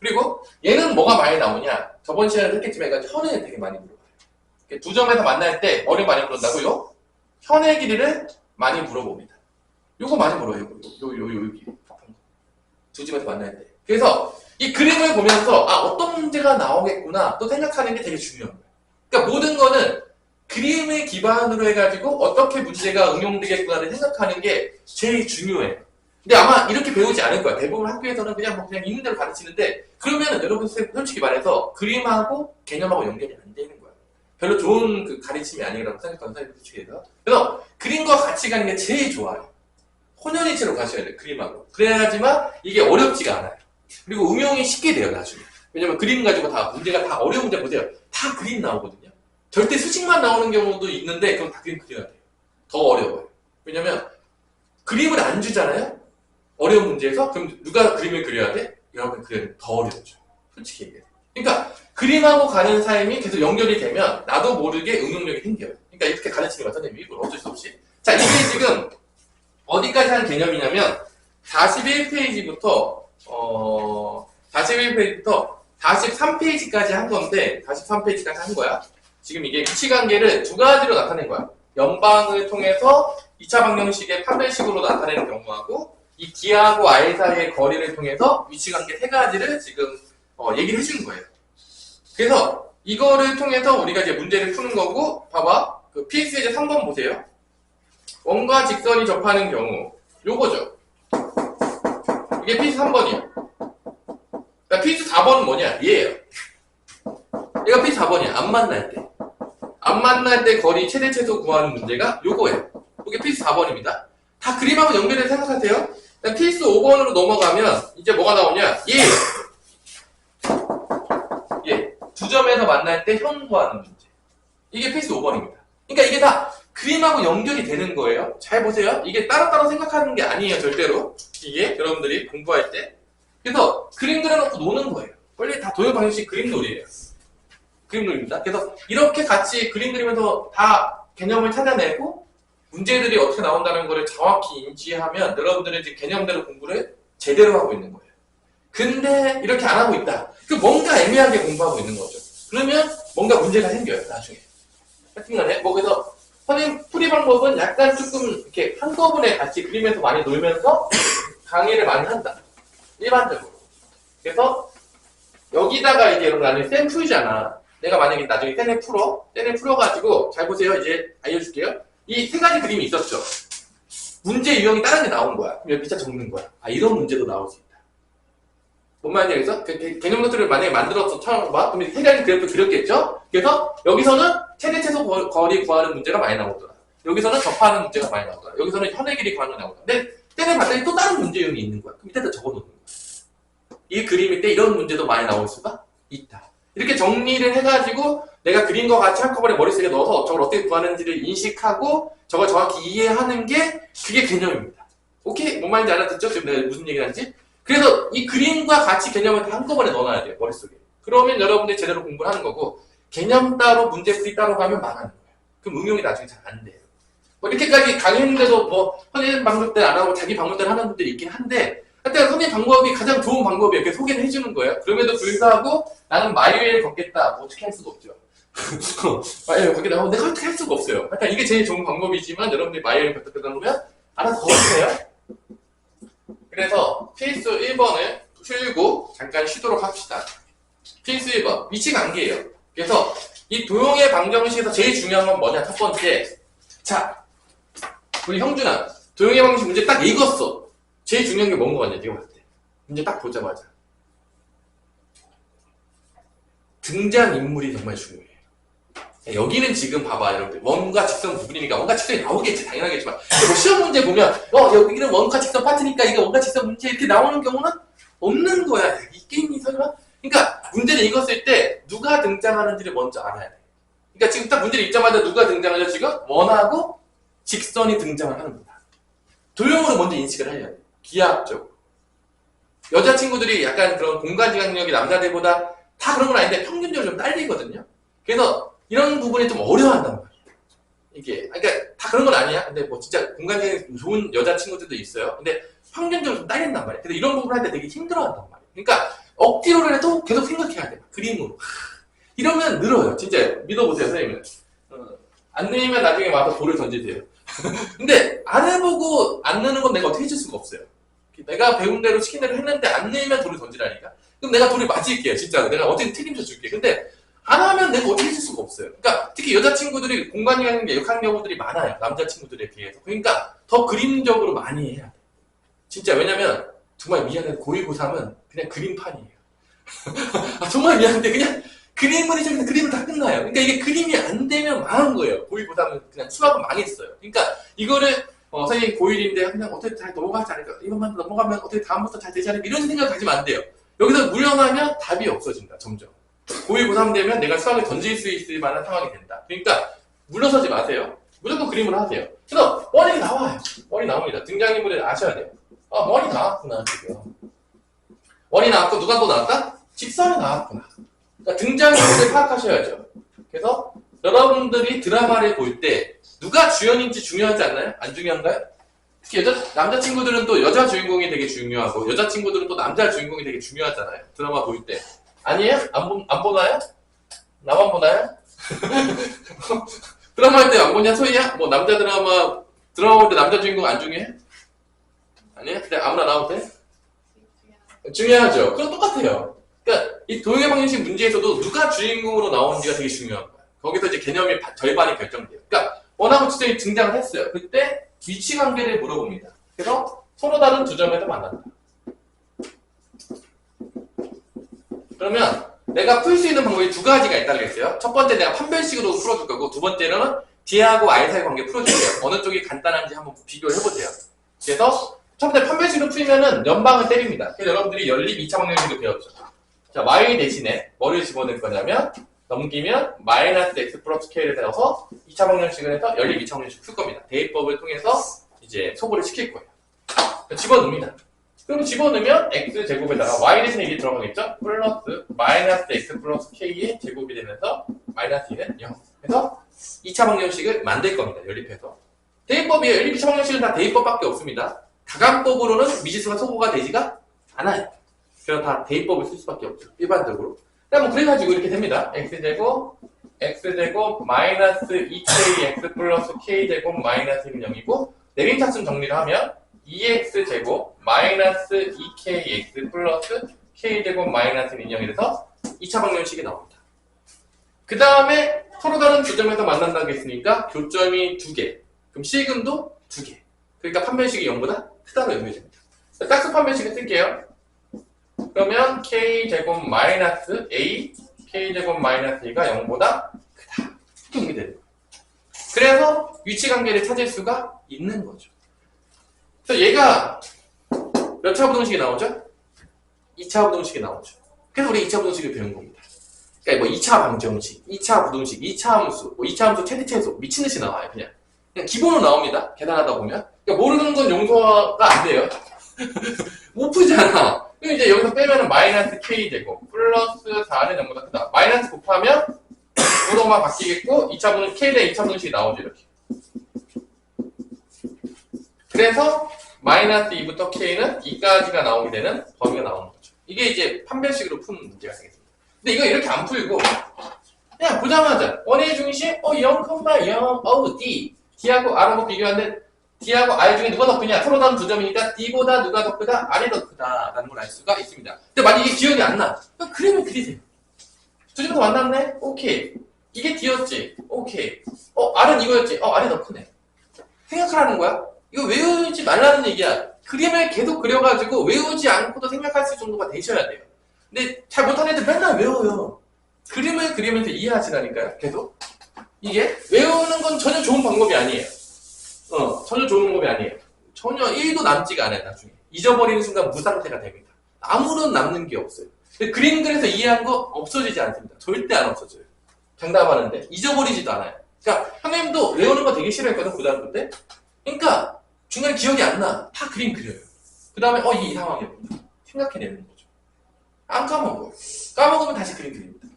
그리고 얘는 뭐가 많이 나오냐? 저번 시간에 했겠지만 이건 현에 되게 많이 물어봐요. 두 점에서 만날 때 뭐를 많이 물어본다고요? 현의 길이를 많이 물어봅니다. 요거 많이 물어요. 요 길이. 두 점에서 만날 때. 그래서 이 그림을 보면서 어떤 문제가 나오겠구나 또 생각하는 게 되게 중요한 거예요. 그러니까 모든 거는 그림을 기반으로 해가지고 어떻게 문제가 응용되겠구나를 생각하는 게 제일 중요해요. 근데 아마 이렇게 배우지 않을 거야. 대부분 학교에서는 그냥 있는 대로 가르치는데 그러면 여러분 솔직히 말해서 그림하고 개념하고 연결이 안 되는 거야. 별로 좋은 그 가르침이 아니라고 생각하는 사람들 측에서. 그래서 그림과 같이 가는 게 제일 좋아요. 혼연일체로 가셔야 돼요. 그림하고. 그래야지만 이게 어렵지가 않아요. 그리고 응용이 쉽게 돼요. 나중에. 왜냐면 그림 가지고 다 문제가 다 어려운 문제 보세요. 다 그림 나오거든요. 절대 수식만 나오는 경우도 있는데 그럼 다 그림 그려야 돼요. 더 어려워요. 왜냐면 그림을 안 주잖아요. 어려운 문제에서 그럼 누가 그림을 그려야 돼? 여러분 그려야 더 어려워져. 솔직히 얘기해요. 그러니까 그림하고 가는 삶이 계속 연결이 되면 나도 모르게 응용력이 생겨요. 그러니까 이렇게 가르치는 거야 선생님이. 이걸 어쩔 수 없이. 자 이게 지금 어디까지 한 개념이냐면 41페이지부터 43페이지까지 한 건데 43페이지까지 한 거야. 지금 이게 위치관계를 두 가지로 나타낸 거야. 연방을 통해서 2차 방정식의 판별식으로 나타내는 경우하고 이 D하고 I 사이의 거리를 통해서 위치관계 세 가지를 지금 얘기를 해주는 거예요. 그래서 이거를 통해서 우리가 이제 문제를 푸는 거고 봐봐. 그 PX의 3번 보세요. 원과 직선이 접하는 경우 요거죠. 이게 PX 3번이야. 그러니까 PX 4번은 뭐냐? 얘예요. 얘가 PX 4번이야. 안 만날 때. 안 만날 때 거리 최대 최소 구하는 문제가 요거예요. 이게 PX 4번입니다. 다 그림하고 연결해서 생각하세요. PX 5번으로 넘어가면 이제 뭐가 나오냐? 얘예요. 얘. 두 점에서 만날 때 현 구하는 문제. 이게 PX 5번입니다. 그러니까 이게 다 그림하고 연결이 되는 거예요. 잘 보세요. 이게 따로따로 생각하는 게 아니에요. 절대로. 이게 여러분들이 공부할 때. 그래서 그림 그려놓고 노는 거예요. 원래 다 도형 방정식 그림 놀이에요. 그림 놀이입니다. 그래서 이렇게 같이 그림 그리면서 다 개념을 찾아내고 문제들이 어떻게 나온다는 거를 정확히 인지하면 여러분들은 이제 개념대로 공부를 제대로 하고 있는 거예요. 근데 이렇게 안 하고 있다. 그 뭔가 애매하게 공부하고 있는 거죠. 그러면 뭔가 문제가 생겨요. 나중에. 하여튼간에 그래서 선생님 풀이 방법은 약간 조금 이렇게 한꺼번에 같이 그리면서 많이 놀면서 강의를 많이 한다. 일반적으로. 그래서 여기다가 이제 여러분 나중에 쌤 풀잖아. 내가 만약에 나중에 쌤을 풀어가지고 잘 보세요. 이제 알려줄게요. 이 세 가지 그림이 있었죠. 문제 유형이 다른 게 나온 거야. 그럼 여기 밑에 적는 거야. 이런 문제도 나올 수 있다. 뭔 말인지 알겠어? 개념 노트를 만약에 만들어서 처음 봐. 그러면 세 가지 그래프 그렸겠죠? 그래서 여기서는 최대 최소 거리 구하는 문제가 많이 나오더라. 여기서는 접하는 문제가 많이 나오더라. 여기서는 현의 길이 구하는 문제가 나오더라. 근데 쌤을 봤더니 또 다른 문제 유형이 있는 거야. 그럼 밑에다 적어놓는 거야. 이 그림일 때 이런 문제도 많이 나올 수가 있다. 이렇게 정리를 해가지고 내가 그림과 같이 한꺼번에 머릿속에 넣어서 저걸 어떻게 구하는지를 인식하고 저걸 정확히 이해하는 게 그게 개념입니다. 오케이? 뭔 말인지 알아듣죠? 지금 내가 무슨 얘기를 하는지? 그래서 이 그림과 같이 개념을 다 한꺼번에 넣어놔야 돼요. 머릿속에. 그러면 여러분들이 제대로 공부를 하는 거고 개념 따로 문제풀이 따로 가면 망하는 거예요. 그럼 응용이 나중에 잘 안 돼요. 이렇게까지 강의했는데도 선생님 방법대로 안 하고 자기 방법대로 하는 분들이 있긴 한데 하여튼 선생님 방법이 가장 좋은 방법이에요. 이렇게 소개를 해주는 거예요. 그럼에도 불구하고 나는 마이웨이를 걷겠다. 어떻게 할 수가 없죠. 마이웨이를 걷겠다. 내가 어떻게 할 수가 없어요. 하여튼 이게 제일 좋은 방법이지만 여러분들이 마이웨이를 걷겠다 그러면 알아서 걷으세요. 그래서 필수 1번을 풀고 잠깐 쉬도록 합시다. 필수 1번 위치관계예요. 그래서 이 도형의 방정식에서 제일 중요한 건 뭐냐? 첫 번째, 자 우리 형준아 도형의 방정식 문제 딱 읽었어. 제일 중요한 게 뭔 거 같냐? 네가 봤을 때 문제 딱 보자마자 등장인물이 정말 중요해요. 자, 여기는 지금 봐봐 여러분들 원과 직선 부분이니까 원과 직선이 나오겠지 당연하겠지만 뭐 시험 문제 보면 여기는 원과 직선 파트니까 이게 원과 직선 문제 이렇게 나오는 경우는 없는 거야. 이 게임이 설마? 그러니까 문제를 읽었을 때 누가 등장하는지를 먼저 알아야 돼. 그러니까 지금 딱 문제를 읽자마자 누가 등장하죠? 지금 원하고 직선이 등장을 하는 거다. 도형으로 먼저 인식을 해야 돼. 기하학적으로. 여자친구들이 약간 그런 공간지각력이 남자들보다 다 그런 건 아닌데 평균적으로 좀 딸리거든요. 그래서 이런 부분이 좀 어려워한단 말이에요. 이게 그러니까 다 그런 건 아니야. 근데 뭐 진짜 공간지각이 좋은 여자친구들도 있어요. 근데 평균적으로 좀 딸린단 말이에요. 근데 이런 부분 할 때 되게 힘들어한단 말이에요. 그러니까 억지로를 해도 계속 생각해야 돼. 그림으로. 이러면 늘어요. 진짜 믿어보세요, 선생님은. 안 늘면 나중에 와서 돌을 던지세요. 근데 안 해보고 안 느는 건 내가 어떻게 해줄 수가 없어요. 내가 배운 대로 시킨 대로 했는데 안 늘면 돌을 던지라니까. 그럼 내가 돌을 맞을게요, 진짜. 내가 어떻게 책임져 줄게. 근데 안 하면 내가 어떻게 해줄 수가 없어요. 그러니까 특히 여자친구들이 공간이 하는 게 역한 경우들이 많아요. 남자친구들에 비해서. 그러니까 더 그림적으로 많이 해야 돼. 진짜 왜냐면 정말 미안해. 고2, 고3은 그냥 그림판이에요. 정말 미안한데 그냥 그림을 해주면 그림을 다 끝나요. 그러니까 이게 그림이 안 되면 망한 거예요. 고1, 고3은 그냥 수학은 망했어요. 그러니까 이거를 선생님 고1인데 그냥 어떻게 잘 넘어가지 않을까? 이것만 넘어가면 어떻게 다음부터 잘 되지 않을까? 이런 생각 가지면 안 돼요. 여기서 물러나면 답이 없어진다. 점점. 고1, 고3 되면 내가 수학을 던질 수 있을 만한 상황이 된다. 그러니까 물러서지 마세요. 무조건 그림을 하세요. 그래서 원이 나와요. 원이 나옵니다. 등장인물을 아셔야 돼요. 원이 나왔구나 지금. 원이 나왔고 누가 또 나왔다? 직선이 나왔구나. 그러니까 등장인물을 파악하셔야죠. 그래서 여러분들이 드라마를 볼 때 누가 주연인지 중요하지 않나요? 안 중요한가요? 특히 남자친구들은 또 여자 주인공이 되게 중요하고 여자친구들은 또 남자 주인공이 되게 중요하잖아요. 드라마 볼 때. 아니에요? 안 보나요? 나만 보나요? 드라마 할 때 안 보냐 소희야? 뭐 남자 드라마 볼 때 남자 주인공 안 중요해? 아니야? 그냥 아무나 나와도 돼? 중요하죠. 그럼 똑같아요. 그러니까 이 도형의 방정식 문제에서도 누가 주인공으로 나오는지가 되게 중요한 거야. 거기서 이제 개념이 절반이 결정돼요. 그러니까 원하고 직선이 등장을 했어요. 그때 위치 관계를 물어봅니다. 그래서 서로 다른 두 점에서 만난다. 그러면 내가 풀 수 있는 방법이 두 가지가 있다고 했어요. 첫 번째 내가 판별식으로 풀어줄 거고 두 번째는 D하고 I 사이 관계 풀어줄게요. 어느 쪽이 간단한지 한번 비교를 해보세요. 그래서 첫 번째 판별식으로 풀면은 연방을 때립니다. 그래서 여러분들이 연립 2차 방정식을 배웠죠. 자, y 대신에 뭐를 집어넣을 거냐면 넘기면 마이너스 x 플러스 k를 넣어서 2차 방정식을 해서 연립 2차 방정식 쓸 겁니다. 대입법을 통해서 이제 소구를 시킬 거예요. 집어넣습니다. 그럼 집어넣으면 x제곱에다가 y 대신에 이게 들어가겠죠? 플러스 마이너스 x 플러스 k의 제곱이 되면서 마이너스 2는 0. 그래서 2차 방정식을 만들 겁니다. 연립해서. 대입법이에요. 연립 2차 방정식은 다 대입법밖에 없습니다. 다간법으로는 미지수가 소구가 되지가 않아요. 그래서 다 대입법을 쓸 수밖에 없죠. 일반적으로. 그래가지고 이렇게 됩니다. x제곱 마이너스 2k x 플러스 k제곱 마이너스 1은 0이고 내림차순 정리를 하면 2x제곱 마이너스 2kx 플러스 k제곱 마이너스 1은 0이 돼서 2차 방정식이 나옵니다. 그 다음에 서로 다른 두 점에서 만난다고 했으니까 교점이 2개. 그럼 실금도 2개. 그러니까 판별식이 0보다 크다고 의미해줍니다. 짝수 판별식을 쓸게요. 그러면 k제곱 마이너스 a k제곱 마이너스 2가 0보다 크다. 이렇게 의미되는 거예요. 그래서 위치관계를 찾을 수가 있는 거죠. 그래서 얘가 몇 차 부동식이 나오죠? 2차 부동식이 나오죠. 그래서 우리 2차 부동식을 배운 겁니다. 그러니까 뭐 2차 방정식, 2차 부동식, 2차 함수, 뭐 2차 함수 최대 최소 미친듯이 나와요. 그냥 기본으로 나옵니다. 계산하다 보면. 그러니까 모르는 건 용서가 안 돼요. 못 풀잖아. 그럼 이제 여기서 빼면은 마이너스 k제곱 플러스 4는 0보다 크다. 마이너스 곱하면 부동만 바뀌겠고 2차 부동 k 대 2차 부동식이 나오죠. 이렇게. 그래서 마이너스 2부터 k는 2까지가 나오게 되는 범위가 나오는 거죠. 이게 이제 판별식으로 푸는 문제가 되겠습니다. 근데 이거 이렇게 안 풀고 그냥 보자마자 원의 중심 0,0 D D하고 R하고 비교하는데 D하고 R 중에 누가 더 크냐? 서로 다른 두 점이니까 D보다 누가 더 크다? R이 더 크다 라는 걸 알 수가 있습니다. 근데 만약에 기억이 안 나. 그럼 그림을 그리세요. 두 점에서 만났네? 오케이. 이게 D였지? 오케이. R은 이거였지? R이 더 크네. 생각하라는 거야. 이거 외우지 말라는 얘기야. 그림을 계속 그려가지고 외우지 않고도 생각할 수 있을 정도가 되셔야 돼요. 근데 잘 못하는 애들 맨날 외워요. 그림을 그리면서 이해하시라니까요. 계속. 이게 외우는 건 전혀 좋은 방법이 아니에요. 전혀 좋은 방법이 아니에요. 전혀 1도 남지가 않아요, 나중에. 잊어버리는 순간 무상태가 됩니다. 아무런 남는 게 없어요. 그림 그려서 이해한 거 없어지지 않습니다. 절대 안 없어져요. 장담하는데 잊어버리지도 않아요. 그러니까 형님도 외우는 거 되게 싫어했거든, 고등학교 때. 그러니까 중간에 기억이 안 나. 다 그림 그려요. 그 다음에 이게 이 상황이었구나. 생각해내는 거죠. 안 까먹어요. 까먹으면 다시 그림 그립니다.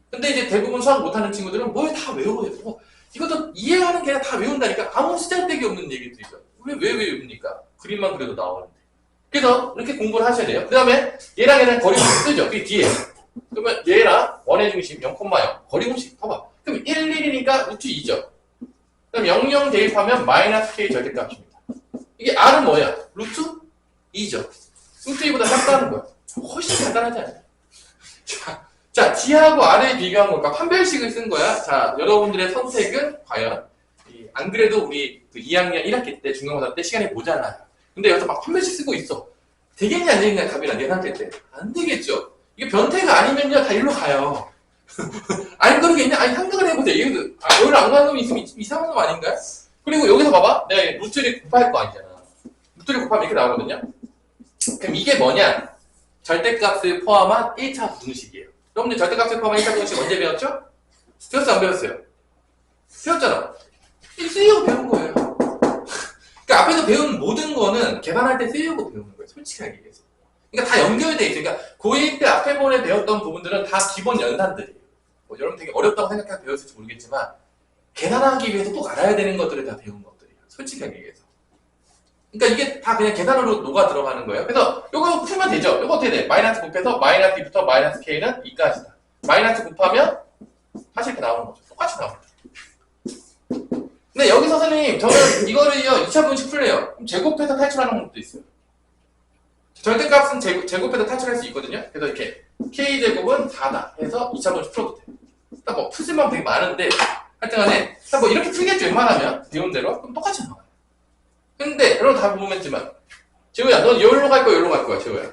근데 이제 대부분 수학 못하는 친구들은 뭘 다 외워요. 이것도 이해하는 게 다 외운다니까. 아무 쓰잘데기 없는 얘기들이죠. 왜 외웁니까? 그림만 그려도 나오는데. 그래서 이렇게 공부를 하셔야 돼요. 그 다음에 얘랑 거리공식 쓰죠. 그게 뒤에. 그러면 얘랑 원의 중심 0,0 거리공식 봐봐. 그럼 1, 1이니까 루트 2죠. 그럼 0, 0 대입하면 마이너스 k 절대값입니다. 이게 r은 뭐야? 루트 2죠. 루트 2보다 작다는 거야. 훨씬 간단하지 않아요? 자, D하고 R을 비교한 거니까 판별식을 쓴 거야. 자, 여러분들의 선택은 과연, 안 그래도 우리 그 2학년 1학기 때 중간고사 때 시간이 모자라요. 근데 여기서 막 판별식 쓰고 있어. 되겠냐, 안 되겠냐, 답이나 내 상태 때. 안 되겠죠. 이게 변태가 아니면요, 다 일로 가요. 안 그러겠냐? 아니, 생각을 해보세요. 여기를 안 가는 놈이 있으면 이상한 놈 아닌가요? 그리고 여기서 봐봐. 내가 루트를 곱할 거 아니잖아. 루트를 곱하면 이렇게 나오거든요? 그럼 이게 뭐냐? 절대값을 포함한 1차 부등식이에요. 여러분들 절대값을 포함한 1차 부등식 언제 배웠죠? 배웠어, 안 배웠어요? 배웠잖아. 이게 쓰려고 배운 거예요. 그러니까 앞에서 배운 모든 거는 계산할 때 쓰려고 배우는 거예요. 솔직하게 얘기해서. 그러니까 다 연결돼 있어요. 그러니까 고1 때 앞에 번에 배웠던 부분들은 다 기본 연산들이에요. 여러분 되게 어렵다고 생각하고 배웠을지 모르겠지만 계산하기 위해서 꼭 알아야 되는 것들을 다 배운 것들이에요. 솔직하게 얘기해서. 그러니까 이게 다 그냥 계산으로 녹아 들어가는 거예요. 그래서 이거 풀면 되죠. 이거 어떻게 돼? 마이너스 곱해서 마이너스 B부터 마이너스 K는 2까지다. 마이너스 곱하면 사실 이렇게 나오는 거죠. 똑같이 나옵니다. 근데 여기서 선생님, 저는 이거를요, 2차 분식 풀래요. 그럼 제곱해서 탈출하는 것도 있어요. 절대값은 제곱해서 탈출할 수 있거든요. 그래서 이렇게 K제곱은 4다 해서 2차 분식 풀어도 돼요. 일단 뭐 풀수만 되게 많은데, 하여튼간에, 뭐 이렇게 풀겠죠, 웬만하면. 배운 대로. 그럼 똑같이 나와요. 근데, 여러분 다 보면지만, 재호야, 넌 여기로 갈 거야, 여기로 갈 거야, 재호야.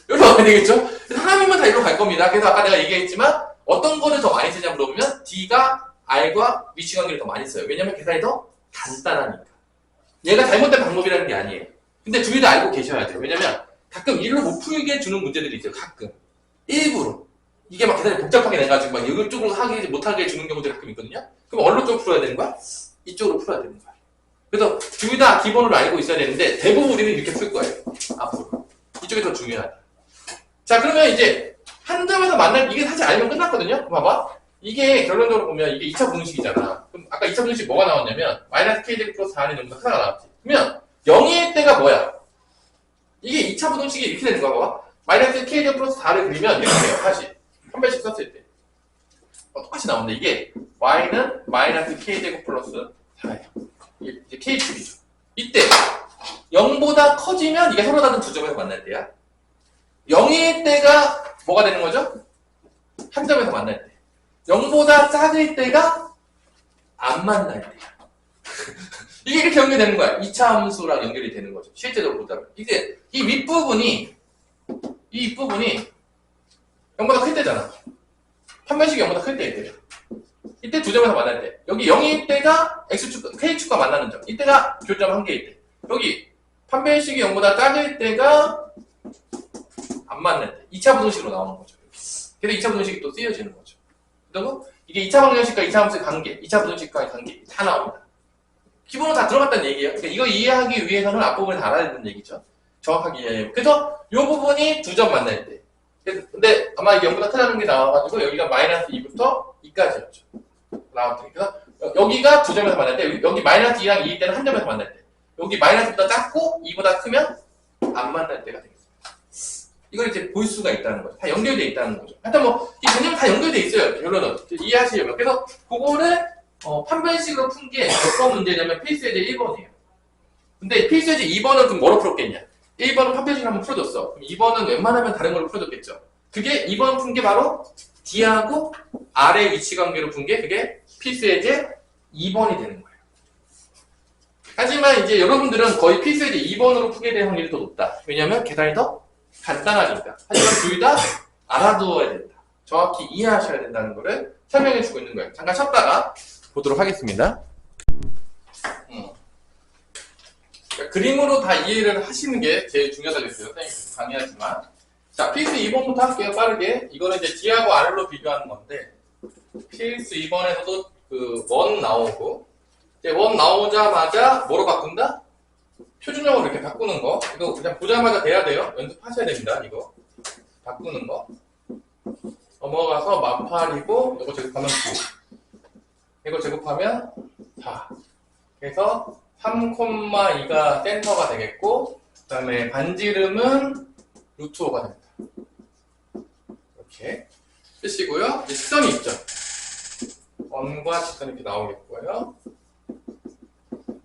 여기로 가야 되겠죠? 하나님은 다 여기로 갈 겁니다. 그래서 아까 내가 얘기했지만, 어떤 거를 더 많이 쓰냐 물어보면, D가 R과 위치관계를 더 많이 써요. 왜냐면 계산이 더 간단하니까. 얘가 잘못된 방법이라는 게 아니에요. 근데 둘 다 알고 계셔야 돼요. 왜냐면 가끔 일로 못 풀게 주는 문제들이 있어요. 가끔. 일부러. 이게 막 계산이 복잡하게 내가지고 막 이쪽으로 하게 못하게 주는 경우들이 가끔 있거든요. 그럼 어느 쪽으로 풀어야 되는 거야? 이쪽으로 풀어야 되는 거야. 그래서 둘 다 기본으로 알고 있어야 되는데 대부분 우리는 이렇게 풀 거예요. 앞으로. 이쪽이 더 중요하다. 자, 그러면 이제 한 점에서 만날 이게 사실 알면 끝났거든요. 봐봐. 이게 결론적으로 보면 이게 2차 분식이잖아. 그럼 아까 2차 분식 뭐가 나왔냐면 마이너스 K제곱 플러스 4는 정도 하나가 나왔지. 그러면 0일 때가 뭐야? 이게 2차 부등식이 이렇게 되는 거야, 봐봐. 마이너스 K제곱 플러스 4를 그리면 이렇게 돼요, 다시. 한 배씩 썼을 때. 똑같이 나오는데, 이게 Y는 마이너스 K제곱 플러스 4예요. 이게 K축이죠. 이때, 0보다 커지면 이게 서로 다른 두 점에서 만날 때야. 0일 때가 뭐가 되는 거죠? 한 점에서 만날 때. 0보다 작을 때가 안 만날 때야. 이게 이렇게 연결되는 거야. 2차 함수랑 연결이 되는 거죠. 실제적으로 보자면. 이게, 이 윗부분이 0보다 클 때잖아. 판별식이 0보다 클 때 이때죠. 이때 두 점에서 만날 때. 여기 0일 때가 X축, K축과 만나는 점. 이때가 교점 한 개일 때. 여기 판별식이 0보다 작을 때가 안 만날 때. 2차 부등식으로 나오는 거죠. 그래서 2차 부등식이 또 쓰여지는 거죠. 그리고 이게 2차 방정식과 2차 함수의 관계, 2차 부등식과의 관계 다 나옵니다. 기본으로 다 들어갔다는 얘기예요. 그러니까 이거 이해하기 위해서는 앞부분을 다 알아야 되는 얘기죠. 정확하게 이해해요. 그래서 이 부분이 두 점 만날 때. 근데 아마 이게 0보다 크다는 게 나와가지고 여기가 마이너스 2부터 2까지였죠. 나왔더니. 그래서 여기가 두 점에서 만날 때, 여기 마이너스 2랑 2일 때는 한 점에서 만날 때. 여기 마이너스보다 작고 2보다 크면 안 만날 때가 되겠습니다. 이걸 이제 볼 수가 있다는 거죠. 다 연결되어 있다는 거죠. 하여튼 뭐, 이 개념 다 연결되어 있어요. 결론은. 이해하시려면. 그래서 그거를 판별식으로 푼 게 어떤 문제냐면 필수예제 1번이에요. 근데 필수예제 2번은 그럼 뭐로 풀었겠냐? 1번은 판별식을 한번 풀어줬어. 그럼 2번은 웬만하면 다른 걸로 풀어줬겠죠. 그게 2번 푼 게 바로 D하고 R의 위치관계로 푼 게 그게 필수예제 2번이 되는 거예요. 하지만 이제 여러분들은 거의 필수예제 2번으로 푸게 될 확률이 더 높다. 왜냐면 계산이 더 간단하니까. 하지만 둘 다 알아두어야 된다. 정확히 이해하셔야 된다는 거를 설명해 주고 있는 거예요. 잠깐 쉬었다가 보도록 하겠습니다. 그림으로 다 이해를 하시는 게 제일 중요하겠어요. 선생님 강의하지만. 자, 필수 2번부터 할게요. 빠르게. 이거는 이제 D하고 R로 비교하는 건데, 필수 2번에서도 그 원 나오고, 이제 원 나오자마자 뭐로 바꾼다? 표준형으로 이렇게 바꾸는 거. 이거 그냥 보자마자 돼야 돼요. 연습하셔야 됩니다. 이거. 바꾸는 거. 넘어가서 마팔이고, 이거 제곱하면 9. 이거 제곱하면 4. 그래서 3,2가 센터가 되겠고, 그 다음에 반지름은 루트 5가 됩니다. 이렇게 쓰시고요. 이제 직선이 있죠. 원과 직선이 이렇게 나오겠고요.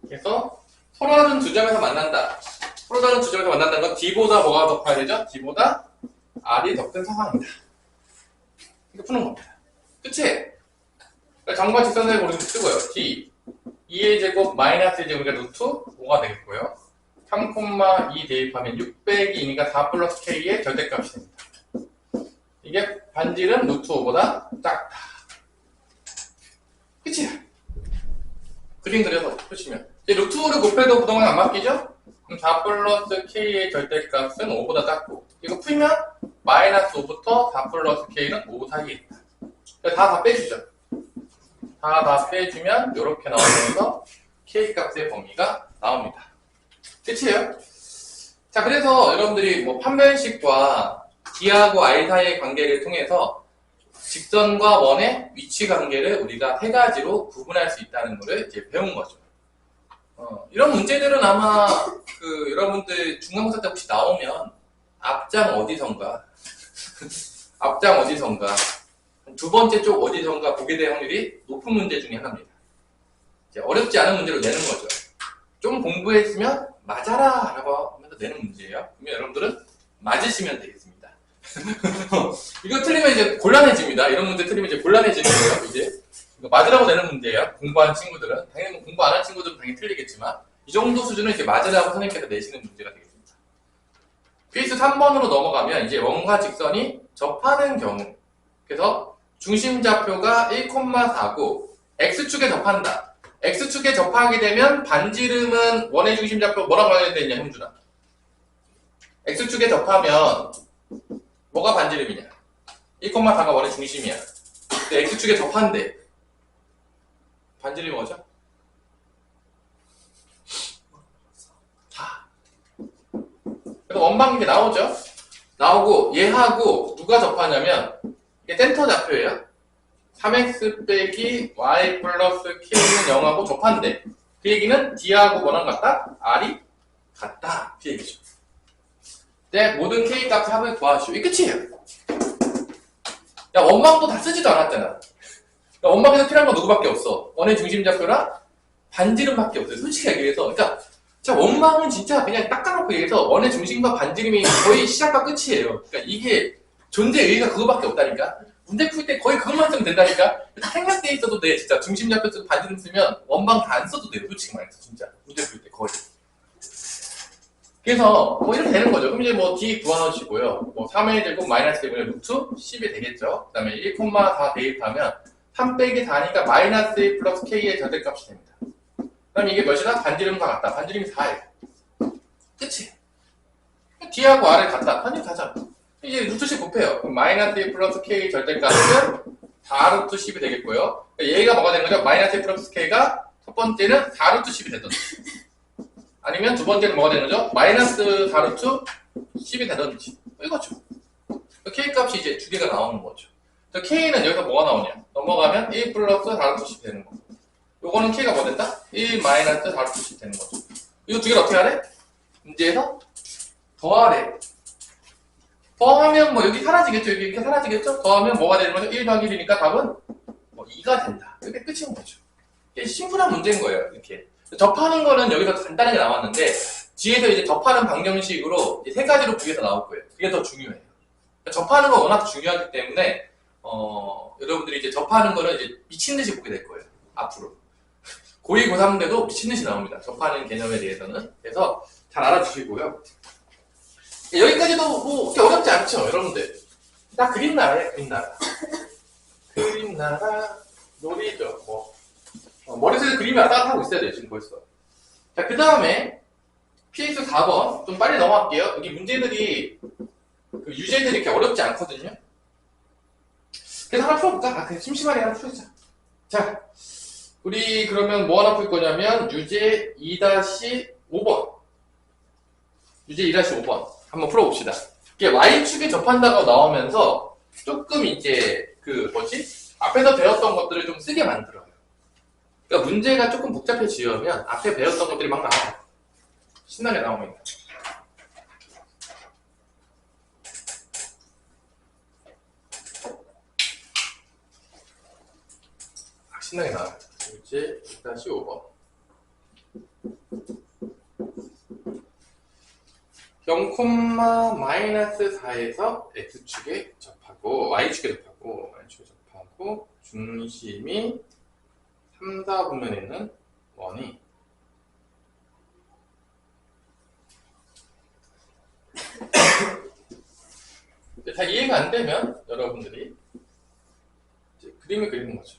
그래서 서로 다른 두 점에서 만난다. 서로 다른 두 점에서 만난다는 건 D보다 뭐가 더 커야 되죠? D보다 R이 더 큰 상황입니다. 이거 푸는 겁니다. 그치? 점과 직선을 고르면 쓰고요. D 2의 제곱 마이너스 1 제곱이니까 루트 5가 되겠고요. 3,2 대입하면 6 빼기 2니까 4 플러스 K의 절대값이 됩니다. 이게 반지름 루트 5보다 작다. 그치? 그림 그려서 푸시면. 이제 루트 5를 곱해도 그동안 안 바뀌죠? 그럼 4 플러스 K의 절대값은 5보다 작고, 이거 풀면 마이너스 5부터 4 플러스 K는 5 사이에 있다. 다 빼주죠. 다 빼주면 이렇게 나오면서 K 값의 범위가 나옵니다. 끝이에요. 자, 그래서 여러분들이 뭐 판별식과 D하고 R 사이의 관계를 통해서 직선과 원의 위치 관계를 우리가 세 가지로 구분할 수 있다는 것을 이제 배운 거죠. 이런 문제들은 아마 여러분들 중간고사 때 혹시 나오면 앞장 어디선가 두 번째 쪽 어디선가 보게 될 확률이 높은 문제 중에 하나입니다. 이제 어렵지 않은 문제로 내는 거죠. 좀 공부했으면 맞아라 라고 하면서 내는 문제예요. 그러면 여러분들은 맞으시면 되겠습니다. 이거 틀리면 이제 곤란해집니다. 이런 문제 틀리면 이제 곤란해지는 거예요. 이제 이거 맞으라고 내는 문제예요. 공부한 친구들은. 당연히 공부 안 한 친구들은 당연히 틀리겠지만 이 정도 수준은 이제 맞으라고 선생님께서 내시는 문제가 되겠습니다. 필수 3번으로 넘어가면 이제 원과 직선이 접하는 경우, 그래서 중심좌표가 1,4고 X축에 접한다. X축에 접하게 되면 반지름은 원의 중심좌표 뭐랑 관련되어 있냐, 형준아? X축에 접하면 뭐가 반지름이냐? 1,4가 원의 중심이야. 근데 X축에 접한대. 반지름이 뭐죠? 4. 그래서 원방이 나오죠? 나오고 얘하고 누가 접하냐면 이게 센터 좌표예요. 3x 빼기 y 플러스 k는 0하고 접한대. 그 얘기는 D하고 뭐랑 같다? R이 같다. 그 얘기죠. 네, 모든 k 값의 합을 구하시오. 이게 끝이에요. 야, 원방도 다 쓰지도 않았잖아. 야, 원방에서 필요한 건 누구밖에 없어? 원의 중심좌표랑 반지름밖에 없어요. 솔직히 얘기해서. 그러니까 원망은 진짜 그냥 닦아놓고 얘기해서 원의 중심과 반지름이 거의 시작과 끝이에요. 그러니까 이게 존재 의의가 그거밖에 없다니까. 문제 풀 때 거의 그것만 쓰면 된다니까. 다 생략돼 있어도 돼. 진짜 중심좌표 쓰고 반지름 쓰면 원방 다 안 써도 돼요. 솔직히 말해서 진짜 문제 풀 때 거의. 그래서 뭐 이렇게 되는 거죠. 그럼 이제 뭐 D 구하시고요. 뭐 3의 제곱 마이너스 제곱의 루트 10이 되겠죠. 그 다음에 1,4 대입하면 3 빼기 4니까 마이너스 1 플러스 K의 절대값이 됩니다. 그럼 이게 몇이다? 반지름과 같다. 반지름이 4예요. 끝이. D하고 R을 같다. 반지름 4잖아. 이제 루트 10 곱해요. 그럼 마이너스 1 플러스 K 절대값은 4 루트 10이 되겠고요. 얘가 뭐가 되는 거죠? 마이너스 1 플러스 K가 첫 번째는 4 루트 10이 되던지. 아니면 두 번째는 뭐가 되는 거죠? 마이너스 4 루트 10이 되던지. 이거죠. K 값이 이제 두 개가 나오는 거죠. K는 여기서 뭐가 나오냐? 넘어가면 1 플러스 4 루트 10이 되는 거고. 요거는 K가 뭐 된다? 1 마이너스 4 루트 10이 되는 거죠. 이거 두 개를 어떻게 하래? 문제에서 더하래. 더하면 뭐 여기 사라지겠죠? 여기 이렇게 사라지겠죠? 더하면 뭐가 되는 거죠? 1 더하기 1이니까 답은 뭐 2가 된다. 이게 끝인 거죠. 이게 심플한 문제인 거예요. 이렇게. 접하는 거는 여기서 간단하게 나왔는데 뒤에서 이제 접하는 방정식으로 세 가지로 구해서 나올 거예요. 그게 더 중요해요. 접하는 거 워낙 중요하기 때문에 여러분들이 이제 접하는 거는 이제 미친 듯이 보게 될 거예요. 앞으로. 고2, 고3 때도 미친 듯이 나옵니다. 접하는 개념에 대해서는. 그래서 잘 알아주시고요. 여기까지도 뭐 그렇게 어렵지 않죠, 여러분들. 나 그림나라야, 그림나라. 그림나라, 놀이죠, 뭐. 머릿속에 그림이 왔다 갔다 하고 있어야 돼요, 지금 벌써. 자, 그 다음에, PX 4번. 좀 빨리 넘어갈게요. 여기 문제들이, 그 유제들이 이렇게 어렵지 않거든요. 그래서 하나 풀어볼까? 그냥 심심하게 하나 풀자. 자, 우리 그러면 뭐 하나 풀 거냐면, 유제 2-5번. 유제 2-5번. 한번 풀어봅시다. 이게 Y축에 접한다고 나오면서, 조금 이제, 앞에서 배웠던 것들을 좀 쓰게 만들어요. 그러니까 문제가 조금 복잡해지면 앞에 배웠던 것들이 막 나와요. 신나게 나옵니다. 신나게 나와요. 이제 2-5번. 0,-4에서 X축에 접하고 Y축에 접하고 중심이 3, 4분면에 있는 원이 다 이해가 안 되면 여러분들이 이제 그림을 그리는 거죠.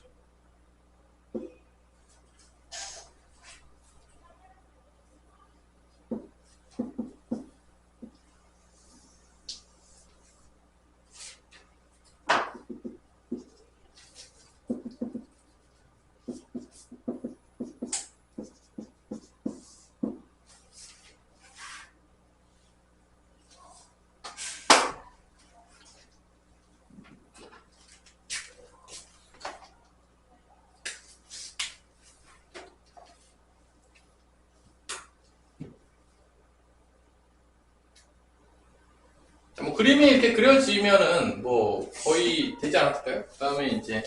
뭐 그림이 이렇게 그려지면은 뭐 거의 되지 않았을까요? 그 다음에 이제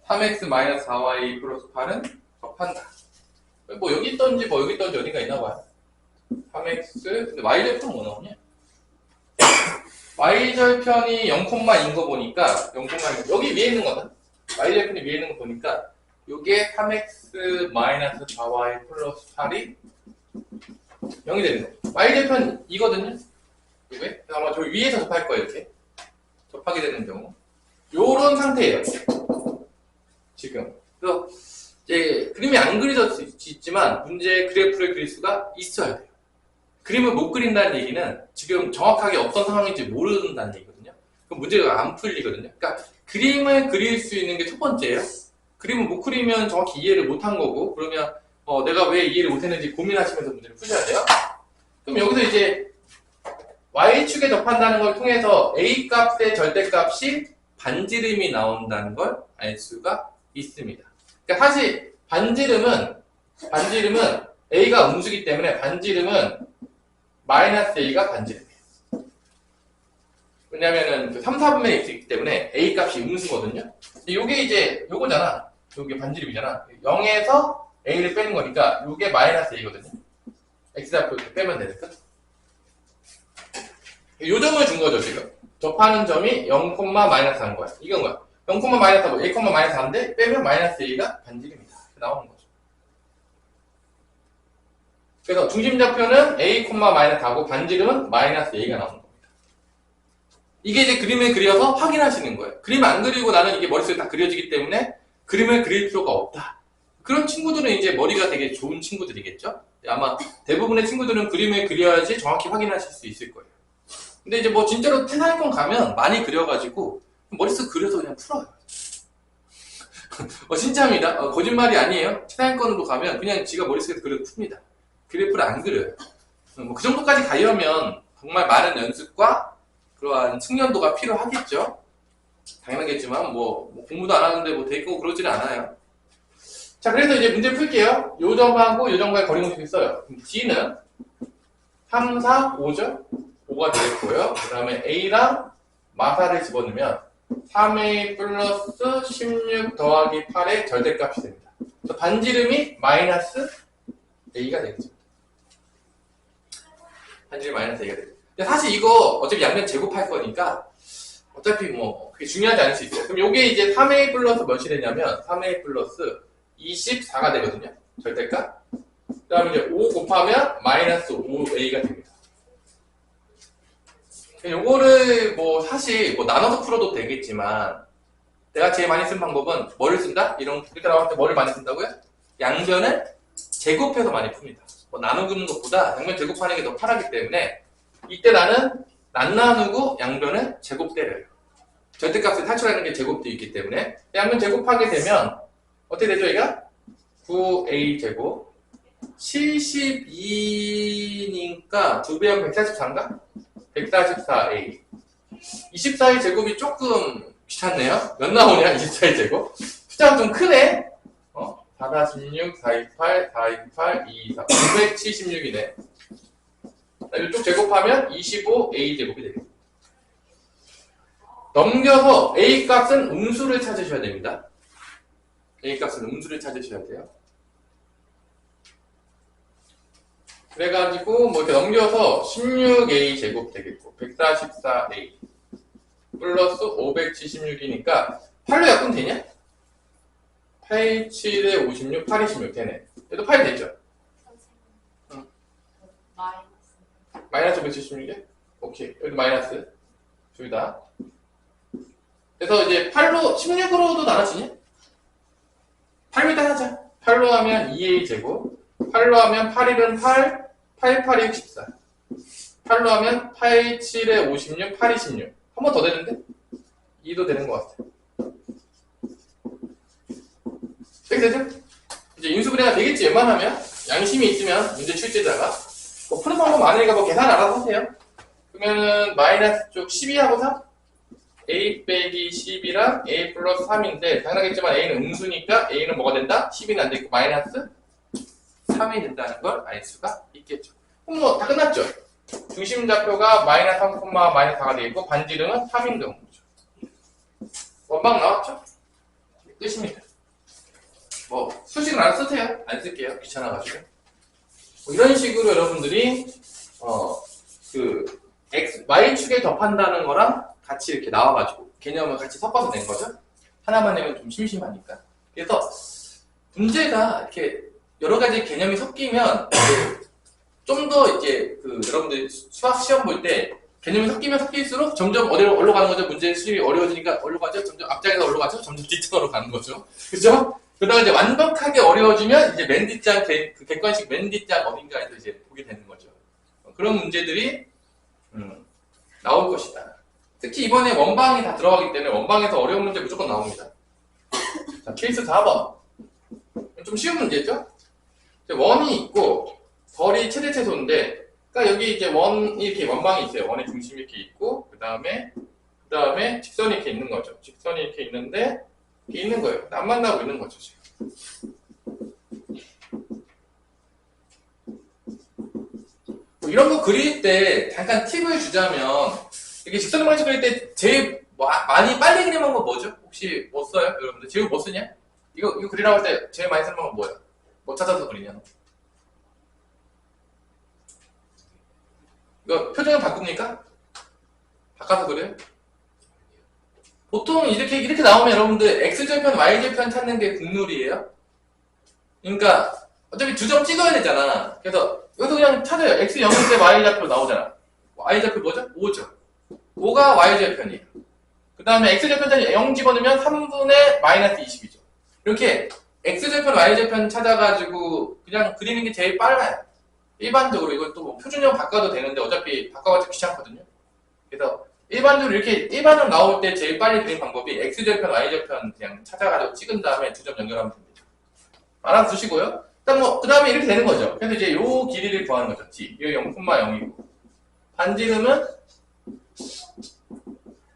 3x-4y 플러스 8은 접한다. 뭐 여기 있던지 뭐 여기 있던지 어딘가 있나봐요. 3x, 근데 y절편은 뭐 나오냐? y절편이 0,인 거 보니까 0,1 여기 위에 있는 거다. y절편이 위에 있는 거 보니까 요게 3x-4y 플러스 8이 0이 되는 거. y절편 이거든요. 왜? 아마 저 위에서 접할 거예요, 이렇게. 접하게 되는 경우. 요런 상태예요. 지금. 그래서, 이제, 그림이 안 그려졌지만, 문제 그래프를 그릴 수가 있어야 돼요. 그림을 못 그린다는 얘기는 지금 정확하게 어떤 상황인지 모른다는 얘기거든요. 그럼 문제가 안 풀리거든요. 그러니까, 그림을 그릴 수 있는 게 첫 번째예요. 그림을 못 그리면 정확히 이해를 못 한 거고, 그러면, 내가 왜 이해를 못 했는지 고민하시면서 문제를 푸셔야 돼요. 그럼 여기서 이제, Y축에 접한다는 걸 통해서 A 값의 절대값이 반지름이 나온다는 걸 알 수가 있습니다. 그러니까 사실 반지름은 A가 음수기 때문에 반지름은 마이너스 A가 반지름이에요. 왜냐면은 3, 4분면에 X이기 때문에 A 값이 음수거든요. 요게 이제 요거잖아. 요게 반지름이잖아. 0에서 A를 빼는 거니까 요게 마이너스 A거든요. X좌표 이렇게 빼면 되니까. 요점을 준 거죠, 지금. 접하는 점이 0,-4인 거야. 이건 거야. 0,-4고 A,-4인데 빼면 마이너스 A가 반지름이다. 나오는 거죠. 그래서 중심좌표는 A,-4고 반지름은 마이너스 A가 나오는 겁니다. 이게 이제 그림을 그려서 확인하시는 거예요. 그림 안 그리고 나는 이게 머릿속에 다 그려지기 때문에 그림을 그릴 필요가 없다. 그런 친구들은 이제 머리가 되게 좋은 친구들이겠죠? 아마 대부분의 친구들은 그림을 그려야지 정확히 확인하실 수 있을 거예요. 근데 이제 뭐 진짜로 태사학원 가면 많이 그려가지고 머릿속 그려서 그냥 풀어요. 진짜입니다. 거짓말이 아니에요. 태사학원으로 가면 그냥 지가 머릿속에서 그려서 풉니다. 그래프를 안 그려요. 그 정도까지 가려면 정말 많은 연습과 그러한 숙련도가 필요하겠죠. 당연하겠지만 뭐 공부도 안 하는데 뭐 되고 그러지는 않아요. 자, 그래서 이제 문제 풀게요. 요 점하고 요 점과의 거리공식을 써요. D는 3, 4, 5죠? 5가 되겠고요. 그 다음에 A랑 마사를 집어넣으면 3A 플러스 16 더하기 8의 절대값이 됩니다. 그래서 반지름이 마이너스 A가 되겠죠. 반지름이 마이너스 A가 되겠죠. 근데 사실 이거 어차피 양면 제곱할 거니까 어차피 뭐 그게 중요하지 않을 수 있어요. 그럼 요게 이제 3A 플러스 몇이 되냐면 3A 플러스 24가 되거든요. 절대값. 그 다음에 이제 5 곱하면 마이너스 5A가 됩니다. 요거를 뭐 사실 뭐 나눠서 풀어도 되겠지만 내가 제일 많이 쓴 방법은 뭐를 쓴다? 이렇게 나올 때 뭐를 많이 쓴다고요? 양변을 제곱해서 많이 풉니다. 뭐 나누는 것보다 양변 제곱하는 게 더 편하기 때문에 이때 나는 안 나누고 양변을 제곱 때려요. 절대값을 탈출하는 게 제곱도 있기 때문에 양변 제곱하게 되면 어떻게 되죠? 얘가 9a 제곱 72니까 2배하면 144인가? 144a 24의 제곱이 조금 귀찮네요. 몇 나오냐? 24의 제곱 숫자가 좀 크네. 446, 428, 428, 224 976이네. 이쪽 제곱하면 25a 제곱이 되겠습니다. 넘겨서 a 값은 음수를 찾으셔야 됩니다. a 값은 음수를 찾으셔야 돼요. 그래가지고 뭐 이렇게 넘겨서 16a 제곱 되겠고 144a 플러스 576이니까 8로 약분 되냐? 8, 7에 56, 8, 26 되네. 얘도 8 되죠? 응. 마이너스 576에? 오케이. 여기도 마이너스. 둘 다. 그래서 이제 8로, 16으로도 나눠지냐? 8로 일단 하자. 8로 하면 2a 제곱. 8로 하면 8일은 8, 8, 8이 64. 8로 하면 8, 7에 56, 8, 26. 한 번 더 되는데? 2도 되는 것 같아. 이렇게 되죠? 이제 인수분해가 되겠지, 웬만하면. 양심이 있으면, 문제 출제자가. 뭐 푸는 방법 많으니까 뭐 계산 알아서 하세요. 그러면은, 마이너스 쪽 12하고 3? a 빼기 10이랑 a 플러스 3인데, 당연하겠지만 a는 음수니까 a는 뭐가 된다? 10은 안 되고 마이너스 3이 된다는 걸 알 수가 있겠죠. 그럼 뭐 다 끝났죠? 중심좌표가 마이너스 3, 마이너스 4가 되겠고, 반지름은 3인 경우죠. 원방 나왔죠? 끝입니다. 뭐 수식은 안 쓰세요. 안 쓸게요. 귀찮아가지고. 뭐 이런 식으로 여러분들이 그 y축에 접한다는 거랑 같이 이렇게 나와가지고 개념을 같이 섞어서 낸 거죠. 하나만 내면 좀 심심하니까. 그래서 문제가 이렇게 여러 가지 개념이 섞이면 좀 더 이제 그 여러분들 수학 시험 볼 때 개념이 섞이면 섞일수록 점점 어디로 가는 거죠? 문제 수입이 어려워지니까 어디로 가죠? 점점 앞장에서 어디로 가죠? 점점 뒷장으로 가는 거죠. 그죠? 그러다가 이제 완벽하게 어려워지면 이제 맨 뒷장, 그 객관식 맨 뒷장 어딘가에서 이제 보게 되는 거죠. 그런 문제들이 나올 것이다. 특히 이번에 원방이 다 들어가기 때문에 원방에서 어려운 문제 무조건 나옵니다. 자, 케이스 4번. 좀 쉬운 문제죠? 원이 있고 거리 최대 최소인데, 그러니까 여기 이제 원이 이렇게 원방이 있어요. 원의 중심이 이렇게 있고, 그 다음에 직선이 이렇게 있는 거죠. 직선이 이렇게 있는데, 이렇게 있는 거예요. 안 만나고 있는 거죠, 지금. 뭐 이런 거 그릴 때 잠깐 팁을 주자면, 이렇게 직선 방식 그릴 때 제일 많이 빨리 그리는 건 뭐죠? 혹시 뭐 써요? 여러분들 제일 뭐 쓰냐? 이거 그리라고 할 때 제일 많이 쓰는 건 뭐야? 뭐 찾아서 그리냐? 이거 표정을 바꿉니까? 바꿔서 그래요? 보통 이렇게 나오면 여러분들 x절편, y절편 찾는 게 국룰이에요. 그러니까 어차피 2점 찍어야 되잖아. 그래서 이것도 그냥 찾아요. x 0일 때 y좌표 나오잖아. y좌표 뭐죠? 5죠. 5가 y절편이에요. 그 다음에 x절편 0 집어넣으면 3분의 마이너스 20이죠. 이렇게 x절편, y절편 찾아가지고 그냥 그리는 게 제일 빨라요. 일반적으로 이것도 뭐 표준형 바꿔도 되는데 어차피 바꿔봤자 귀찮거든요. 그래서 일반적으로 이렇게 일반형 나올 때 제일 빨리 그리는 방법이 x절편, y절편 그냥 찾아가지고 찍은 다음에 2점 연결하면 됩니다. 알아두시고요. 일단 뭐 그 다음에 이렇게 되는 거죠. 그래서 이제 요 길이를 구하는 거죠. t. 이거 0,0이고 반지름은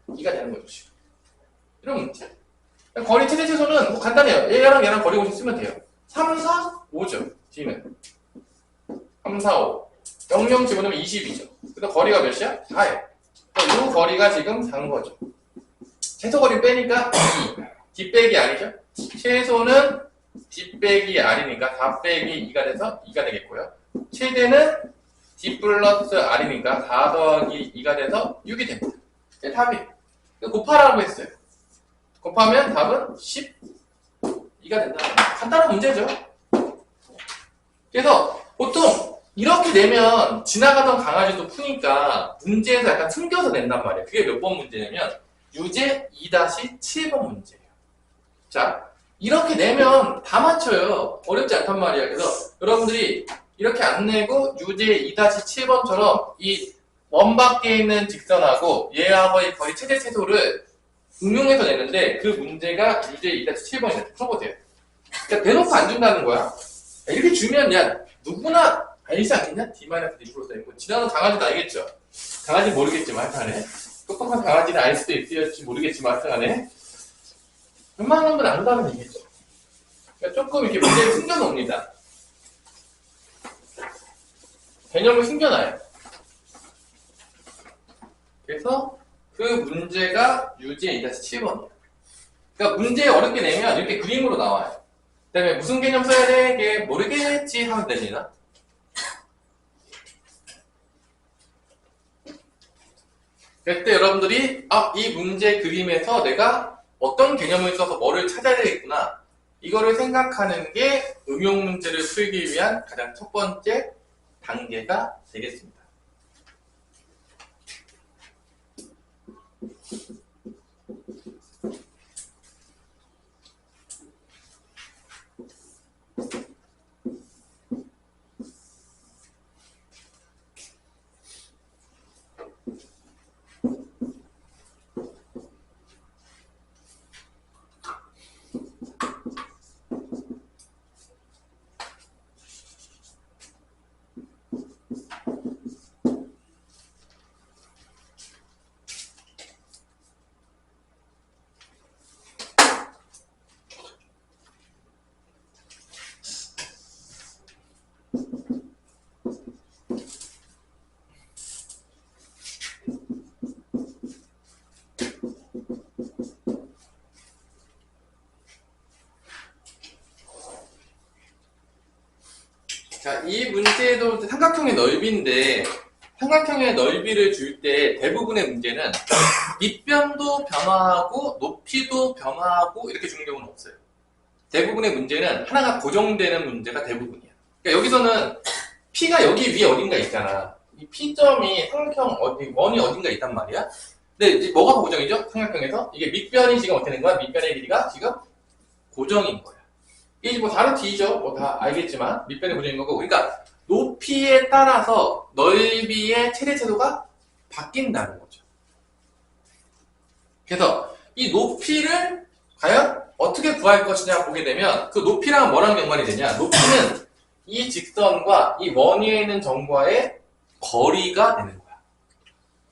2가 되는 거죠. 지금. 이런 문제. 거리 최대 최소는 뭐 간단해요. 얘랑 거리 공식 쓰면 돼요. 3, 4, 5죠. d는 3, 4, 5. 0, 0 집어넣으면 20이죠. 그래서 거리가 몇이야? 4예요. 이 거리가 지금 4인 거죠. 최소 거리 빼니까 2. d 빼기 r이죠. 최소는 d 빼기 r이니까 4 빼기 2가 돼서 2가 되겠고요. 최대는 d 플러스 r이니까 4 더하기 2가 돼서 6이 됩니다. 이게 답이에요. 곱하라고 했어요. 곱하면 답은 12가 된다. 간단한 문제죠. 그래서 보통 이렇게 내면 지나가던 강아지도 푸니까 문제에서 약간 숨겨서 낸단 말이에요. 그게 몇 번 문제냐면 유제 2-7번 문제예요. 자, 이렇게 내면 다 맞춰요. 어렵지 않단 말이에요. 그래서 여러분들이 이렇게 안 내고 유제 2-7번처럼 이 원밖에 있는 직선하고 얘하고의 거리 최대 최소를 응용해서 내는데 그 문제가 유제 2-7번이에요. 풀어보세요. 그러니까 대놓고 안 준다는 거야. 이렇게 주면 야 누구나 알지 않겠냐? D-D 플러스 N. 지나가는 강아지도 알겠죠? 강아지는 모르겠지만 하여튼간에 똑똑한 강아지는 알 수도 있을지 모르겠지만 하여튼간에 웬만한 건 안다는 얘기죠. 그러니까 조금 이렇게 문제를 숨겨놓습니다. 개념을 숨겨놔요. 그래서 그 문제가 유제 2-7번이에요. 그러니까 문제 어렵게 내면 이렇게 그림으로 나와요. 그 다음에 무슨 개념 써야 돼? 이게 모르겠지 하면 됩니다. 그때 여러분들이 이 문제 그림에서 내가 어떤 개념을 써서 뭐를 찾아야 되겠구나 이거를 생각하는 게 응용 문제를 풀기 위한 가장 첫 번째 단계가 되겠습니다. 자, 이 문제도 삼각형의 넓이인데 삼각형의 넓이를 줄 때 대부분의 문제는 밑변도 변화하고 높이도 변화하고 이렇게 주는 경우는 없어요. 대부분의 문제는 하나가 고정되는 문제가 대부분이야. 그러니까 여기서는 P가 여기 위에 어딘가 있잖아. 이 P점이 삼각형 원이 어딘가 있단 말이야. 근데 이제 뭐가 고정이죠? 삼각형에서 이게 밑변이 지금 어떻게 된 거야? 밑변의 길이가 지금 고정인 거야. 이게 뭐 4루트이죠. 뭐 다 알겠지만 밑변의 고정인 거고. 그러니까 높이에 따라서 넓이의 최대 채도가 바뀐다는 거죠. 그래서 이 높이를 과연 어떻게 구할 것이냐 보게 되면 그 높이랑 뭐랑 연관이 되냐? 높이는 이 직선과 이 원 위에 있는 점과의 거리가 되는 거야.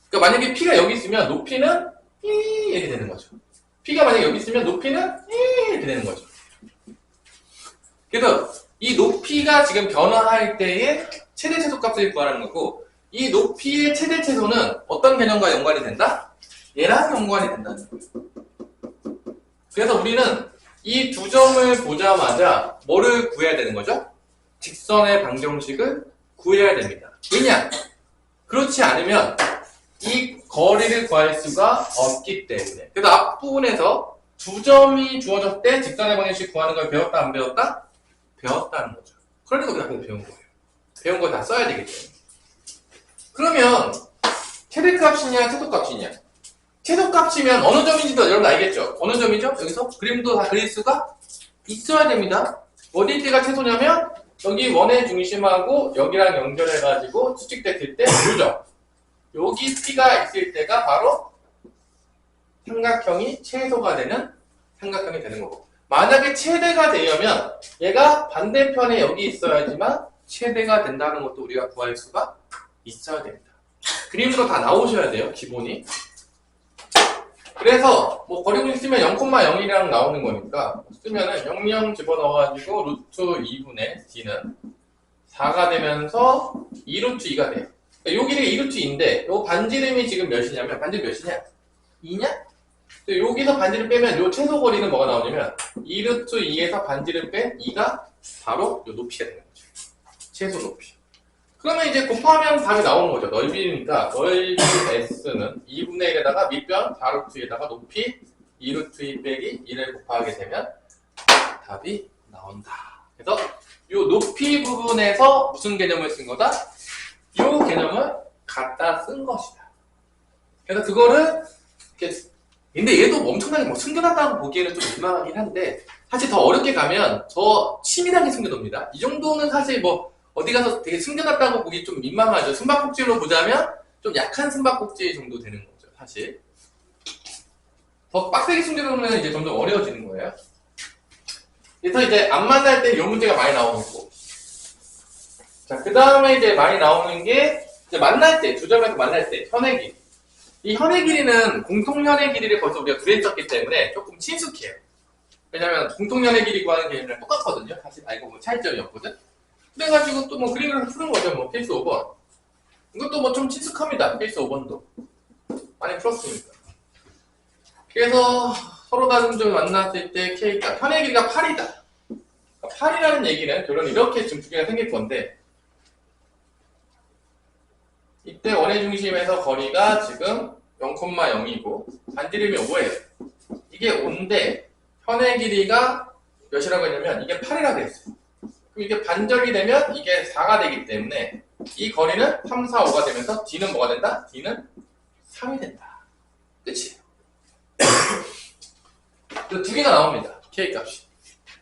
그러니까 만약에 P가 여기 있으면 높이는 이렇게 되는 거죠. P가 만약에 여기 있으면 높이는 이렇게 되는 거죠. 그래서 이 높이가 지금 변화할 때의 최대 최소 값을 구하는 거고 이 높이의 최대 최소는 어떤 개념과 연관이 된다? 얘랑 연관이 된다는 거예요. 그래서 우리는 이 두 점을 보자마자 뭐를 구해야 되는 거죠? 직선의 방정식을 구해야 됩니다. 왜냐? 그렇지 않으면 이 거리를 구할 수가 없기 때문에. 그래서 앞부분에서 두 점이 주어졌을 때 직선의 방정식 구하는 걸 배웠다 안 배웠다? 배웠다는 거죠. 그러니까 우리가 그냥 배운 거예요. 배운 거 다 써야 되기 때문에. 그러면 최대값이냐 최소값이냐? 최소값이면 어느 점인지도 여러분 알겠죠? 어느 점이죠? 여기서 그림도 다 그릴 수가 있어야 됩니다. 어디 때가 최소냐면 여기 원의 중심하고 여기랑 연결해가지고 수직됐을 때 요점. 여기 P가 있을 때가 바로 삼각형이 최소가 되는 삼각형이 되는 거고. 만약에 최대가 되려면 얘가 반대편에 여기 있어야지만 최대가 된다는 것도 우리가 구할 수가 있어야 됩니다. 그림으로 다 나오셔야 돼요, 기본이. 그래서 뭐 거리분식 쓰면 0,01이랑 나오는 거니까 쓰면은 00 집어넣어가지고 루트 2분의 D는 4가 되면서 2루트 2가 돼요. 그러니까 요 길이가 2루트 2인데 요 반지름이 지금 몇이냐면 반지름 몇이냐? 2냐? 여기서 반지름 빼면 요 최소 거리는 뭐가 나오냐면 2루트 2에서 반지름 뺀 2가 바로 요 높이가 되는 거죠. 최소 높이. 그러면 이제 곱하면 답이 나오는 거죠. 넓이니까 넓이 S는 2분의 1에다가 밑변 4루트 2에다가 높이 2루트 2 빼기 1을 곱하게 되면 답이 나온다. 그래서 요 높이 부분에서 무슨 개념을 쓴 거다? 요 개념을 갖다 쓴 것이다. 그래서 그거를 이렇게, 근데 얘도 엄청나게 뭐 숨겨놨다고 보기에는 좀 민망하긴 한데 사실 더 어렵게 가면 더 치밀하게 숨겨놓습니다. 이 정도는 사실 뭐 어디 가서 되게 숨겨놨다고 보기 좀 민망하죠. 숨바꼭질로 보자면 좀 약한 숨바꼭질 정도 되는 거죠, 사실. 더 빡세게 숨겨놓으면 이제 점점 어려워지는 거예요. 그래서 이제 안 만날 때 이 문제가 많이 나오는 거고. 자, 그 다음에 이제 많이 나오는 게, 이제 만날 때, 두 점에서 만날 때, 현의 길이. 이 현의 길이는 공통현의 길이를 벌써 우리가 구했었기 때문에 조금 친숙해요. 왜냐면 공통현의 길이 구하는 개념이랑 똑같거든요. 사실 알고 보면 차이점이 없거든. 그래가지고 또 뭐 그림을 푸는 거죠. 뭐 케이스 5번. 이것도 뭐 좀 친숙합니다. 케이스 5번도. 많이 풀었으니까. 그래서 서로 다른 점을 만났을 때 K가 현의 길이가 8이다. 8이라는 얘기는 결론 이렇게 지금 두 개가 생길 건데 이때 원의 중심에서 거리가 지금 0,0이고 반지름이 5예요. 이게 5인데 현의 길이가 몇이라고 했냐면 이게 8이라고 했어요. 그럼 이게 반절이 되면 이게 4가 되기 때문에 이 거리는 3, 4, 5가 되면서 D는 뭐가 된다? D는 3이 된다. 끝이에요. 두 개가 나옵니다. K 값이.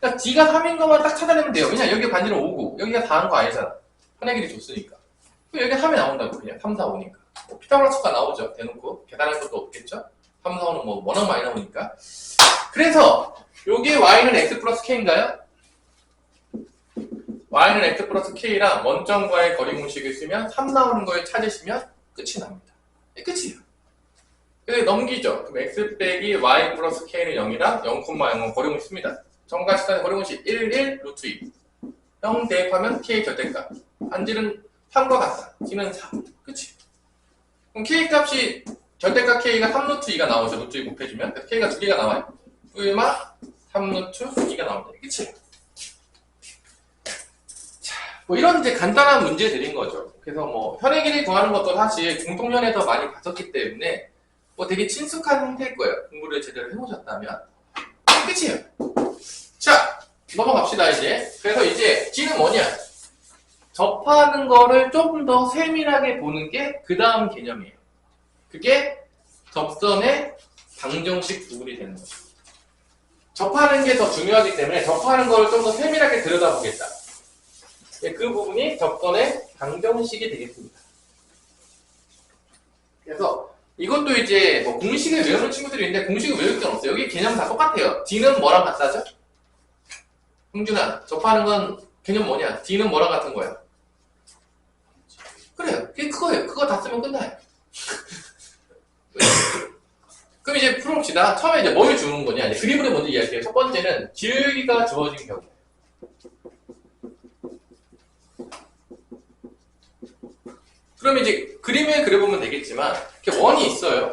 그러니까 D가 3인 것만 딱 찾아내면 돼요. 왜냐 여기 반지름 5고 여기가 4한 거 아니잖아. 현의 길이 줬으니까. 그럼 여기가 3이 나온다고 그냥 3, 4, 5니까. 뭐 피타고라스가 나오죠. 대놓고. 계산할 것도 없겠죠. 3, 4, 5는 뭐 워낙 많이 나오니까. 그래서 요게 Y는 X 플러스 K인가요? Y는 X 플러스 K랑 원점과의 거리 공식을 쓰면 3 나오는 걸 찾으시면 끝이 납니다. 네, 끝이에요. 그래서 넘기죠. 그럼 X 빼기 Y 플러스 K는 0이랑 0,0은 거리 공식 씁니다. 정가시간의 거리 공식 1, 1, 루트 2. 0 대입하면 K 절대값. 반지름 3과 같다. T는 4. 끝이. 그럼 K 값이 절대값 K가 3 루트 2가 나오죠. 루트 2 곱해주면. 그래서 K가 두 개가 나와요. 얼마? 3 루트 2가 나옵니다. 끝이에요. 자, 뭐 이런 이제 간단한 문제들인 거죠. 그래서 뭐 현의 길이 구하는 것도 사실 공통현에서 많이 봤었기 때문에 뭐 되게 친숙한 형태일 거예요. 공부를 제대로 해보셨다면. 끝이에요. 자, 넘어갑시다 이제. 그래서 이제 G는 뭐냐? 접하는 거를 좀 더 세밀하게 보는 게 그 다음 개념이에요. 그게 접선의 방정식 부분이 되는 거죠. 접하는 게 더 중요하기 때문에 접하는 거를 좀 더 세밀하게 들여다보겠다. 그 부분이 접선의 방정식이 되겠습니다. 그래서 이것도 이제 뭐 공식을 외우는 친구들이 있는데 공식을 외울 건 없어요. 여기 개념 다 똑같아요. D는 뭐랑 같다죠? 홍준아, 접하는 건 개념 뭐냐? D는 뭐랑 같은 거야? 그래요. 그게 그거예요. 그거 다 쓰면 끝나요. 그럼 이제 풀어봅시다. 처음에 이제 뭘 주는 거냐? 이제 그림으로 먼저 이야기해요. 첫 번째는 기울기가 주어진 경우. 그럼 이제 그림을 그려보면 되겠지만 이렇게 원이 있어요.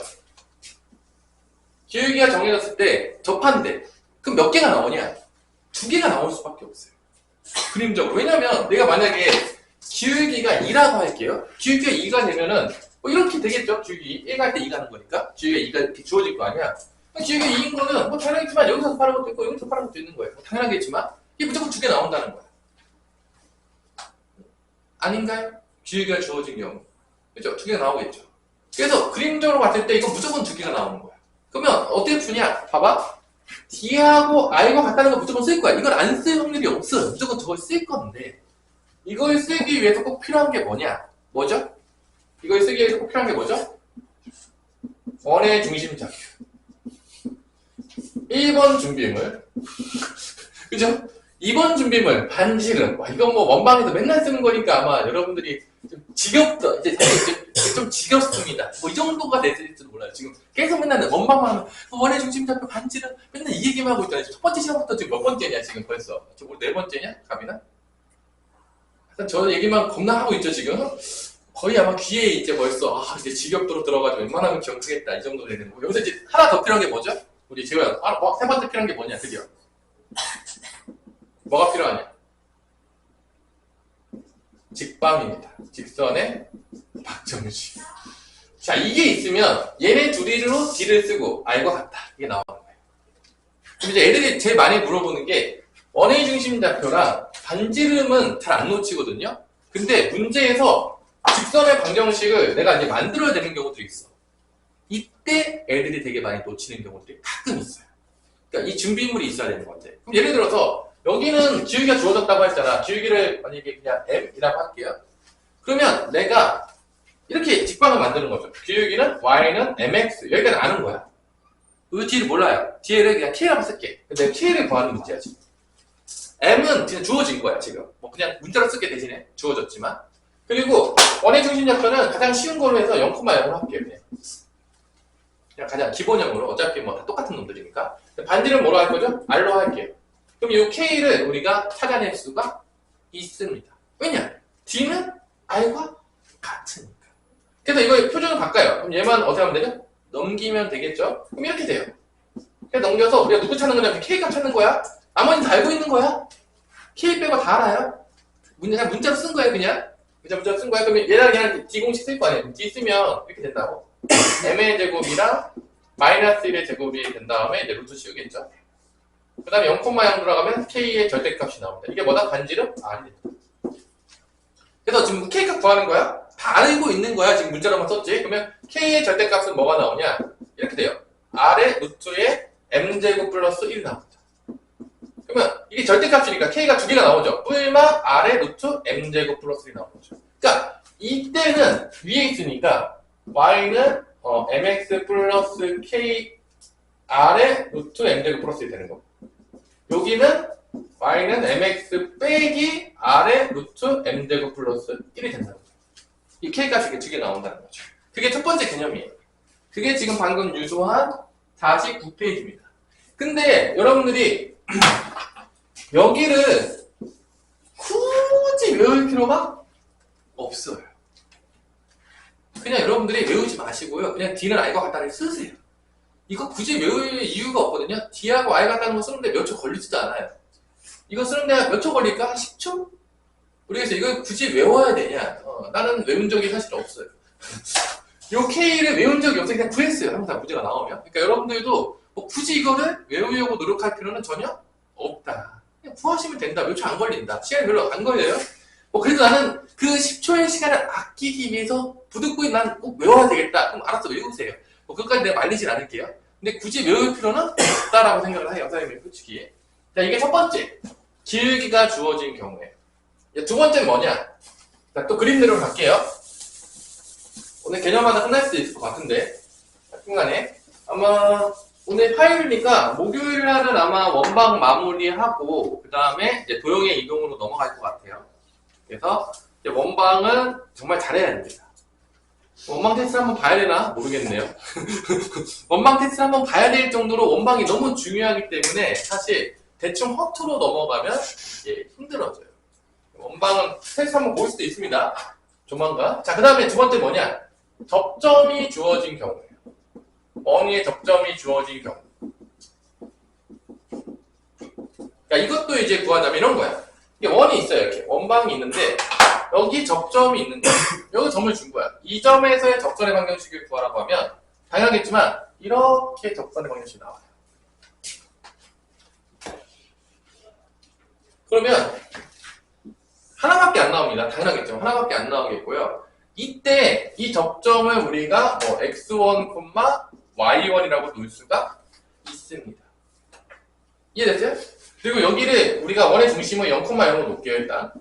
기울기가 정해졌을 때 접한대. 그럼 몇 개가 나오냐? 2개가 나올 수밖에 없어요. 그림적으로. 왜냐면 내가 만약에 기울기가 2라고 할게요. 기울기가 2가 되면은 뭐 이렇게 되겠죠. 기울기 1 갈 때 2 가는 거니까. 기울기가 2가 이렇게 주어질 거 아니야. 기울기가 2인 거는 뭐 당연하겠지만 여기서 접하는 것도 있고 여기서 접하는 것도 있는 거예요. 뭐 당연하겠지만 이게 무조건 2개 나온다는 거야. 아닌가요? 기울기가 주어진 경우. 그죠? 2개가 나오겠죠. 그래서 그림적으로 봤을 때 이거 무조건 2개가 나오는 거야. 그러면 어떻게 푸냐? 봐봐. D하고 I가 같다는 거 무조건 쓸 거야. 이걸 안 쓸 확률이 없어요. 무조건 저걸 쓸 건데 이걸 쓰기 위해서 꼭 필요한 게 뭐냐? 뭐죠? 이걸 쓰기 위해서 꼭 필요한 게 뭐죠? 원의 중심좌표. 1번 준비물. 그죠? 2번 준비물, 반지름. 와, 이건 뭐 원방에서 맨날 쓰는 거니까 아마 여러분들이 좀 지겹다. 이제 사실 좀 지겹습니다. 뭐 이 정도가 됐을지도 몰라요. 지금 계속 맨날 원방만 하면 원의 중심좌표, 반지름 맨날 이 얘기만 하고 있잖아요. 첫 번째 시간부터 지금 몇 번째냐 지금 벌써. 지금 우리 4번째냐? 갑이나? 저 얘기만 겁나 하고 있죠 지금. 거의 아마 귀에 이제 벌써 이제 지겹도록 들어가지고 웬만하면 기억하겠다 이 정도 되는 거. 여기서 이제 하나 더 필요한 게 뭐죠? 우리 지금 세 번째 필요한 게 뭐냐 드디어. 뭐가 필요하냐? 직방입니다. 직선의 방정식. 자, 이게 있으면 얘네 둘이로 D를 쓰고 I과 같다. 이게 나오는 거예요. 그럼 이제 애들이 제일 많이 물어보는 게 원의 중심좌표랑 반지름은 잘 안 놓치거든요. 근데 문제에서 직선의 방정식을 내가 이제 만들어야 되는 경우도 있어. 이때 애들이 되게 많이 놓치는 경우들이 가끔 있어요. 그러니까 이 준비물이 있어야 되는 건데. 그럼 예를 들어서 여기는 기울기가 주어졌다고 했잖아. 기울기를 만약에 그냥 m이라고 할게요. 그러면 내가 이렇게 직방을 만드는 거죠. 기울기는 y는 mx. 여기까지 아는 거야. 이 뒤를 몰라요. 뒤에를 그냥 k라고 쓸게. 근데 k를 구하는 문제야 지금. m은 그냥 주어진 거야 지금. 뭐 그냥 문자로 쓸게 대신에 주어졌지만. 그리고 원의 중심좌표는 가장 쉬운 걸로 해서 0,0로 할게요. 그냥 가장 기본형으로. 어차피 뭐 다 똑같은 놈들이니까. 반지름 뭐로 할 거죠? r로 할게요. 그럼 이 k를 우리가 찾아낼 수가 있습니다. 왜냐? d는 r과 같으니까. 그래서 이거 표준을 바꿔요. 그럼 얘만 어떻게 하면 되죠? 넘기면 되겠죠? 그럼 이렇게 돼요. 그래서 넘겨서 우리가 누구 찾는 거냐? k값 찾는 거야. 나머지는 다 알고 있는 거야. k 빼고 다 알아요. 그냥 문자로 쓴 거예요, 그냥. 문자로 쓴 거야. 그러면 얘랑 그냥 d 공식 쓸 거 아니에요. d 쓰면 이렇게 된다고. m의 제곱이랑 마이너스 1의 제곱이 된 다음에 이제 루트 씌우겠죠. 그 다음에 0,0 들어가면 k의 절대값이 나옵니다. 이게 뭐다? 반지름? 아니다. 그래서 지금 k값 구하는 거야? 다 알고 있는 거야. 지금 문자로만 썼지. 그러면 k의 절대값은 뭐가 나오냐? 이렇게 돼요. r의 루트의 m제곱 플러스 1이 나옵니다. 그러면 이게 절대값이니까 k가 두 개가 나오죠. 뿔마 r의 루트 m제곱 플러스 1이 나오는 거죠. 그러니까 이때는 위에 있으니까 y는 mx 플러스 k r의 루트 m제곱 플러스 1이 되는 거고, 여기는 y는 mx 빼기 r의 루트 m제곱 플러스 1이 된다는 거죠. 이 k값이 두 개 나온다는 거죠. 그게 첫 번째 개념이에요. 그게 지금 방금 유도한 49페이지입니다. 근데 여러분들이 여기를 굳이 외울 필요가 없어요. 그냥 여러분들이 외우지 마시고요. 그냥 D는 I과 같다를 쓰세요. 이거 굳이 외울 이유가 없거든요. D하고 I 같다는 거 쓰는데 몇 초 걸리지도 않아요. 이거 쓰는데 몇 초 걸릴까? 10초? 우리 그래서 이걸 굳이 외워야 되냐? 나는 외운 적이 사실 없어요. 요 K를 외운 적이 없어요. 그냥 구했어요. 항상 문제가 나오면. 그러니까 여러분들도 뭐 굳이 이거를 외우려고 노력할 필요는 전혀 없다. 그냥 구하시면 된다. 몇 초 안 걸린다. 시간이 별로 안 걸려요. 뭐 그래도 나는 그 10초의 시간을 아끼기 위해서 부득불 난 꼭 외워야 되겠다. 그럼 알아서 외우세요. 뭐 그것까지 내가 말리진 않을게요. 근데 굳이 외울 필요는 없다라고 생각을 해요. 선생님이 솔직히. 자, 이게 첫 번째. 기울기가 주어진 경우에. 두 번째는 뭐냐? 자, 또 그림대로 갈게요. 오늘 개념마다 끝날 수도 있을 것 같은데. 순간에. 아마 오늘 화요일이니까 목요일 날은 아마 원방 마무리하고 그 다음에 이제 도형의 이동으로 넘어갈 것 같아요. 그래서 이제 원방은 정말 잘해야 됩니다. 원방 테스트 한번 봐야 되나? 모르겠네요. 원방 테스트 한번 봐야 될 정도로 원방이 너무 중요하기 때문에 사실 대충 허투루 넘어가면 이게 힘들어져요. 원방은 테스트 한번 볼 수도 있습니다. 조만간. 자, 그 다음에 두 번째 뭐냐? 접점이 주어진 경우예요. 원위의 접점이 주어진 경우. 그러니까 이것도 이제 구하자면 이런 거야. 이게 원이 있어요. 이렇게 원방이 있는데 여기 접점이 있는데 여기 점을 준 거야. 이 점에서의 접선의 방정식을 구하라고 하면 당연하겠지만 이렇게 접선의 방정식이 나와요. 그러면 하나밖에 안 나옵니다. 당연하겠지만 하나밖에 안 나오겠고요. 이때 이 접점을 우리가 뭐 x1, y1이라고 놓을 수가 있습니다. 이해됐어요? 그리고 여기를 우리가 원의 중심을 0,0로 놓을게요, 일단.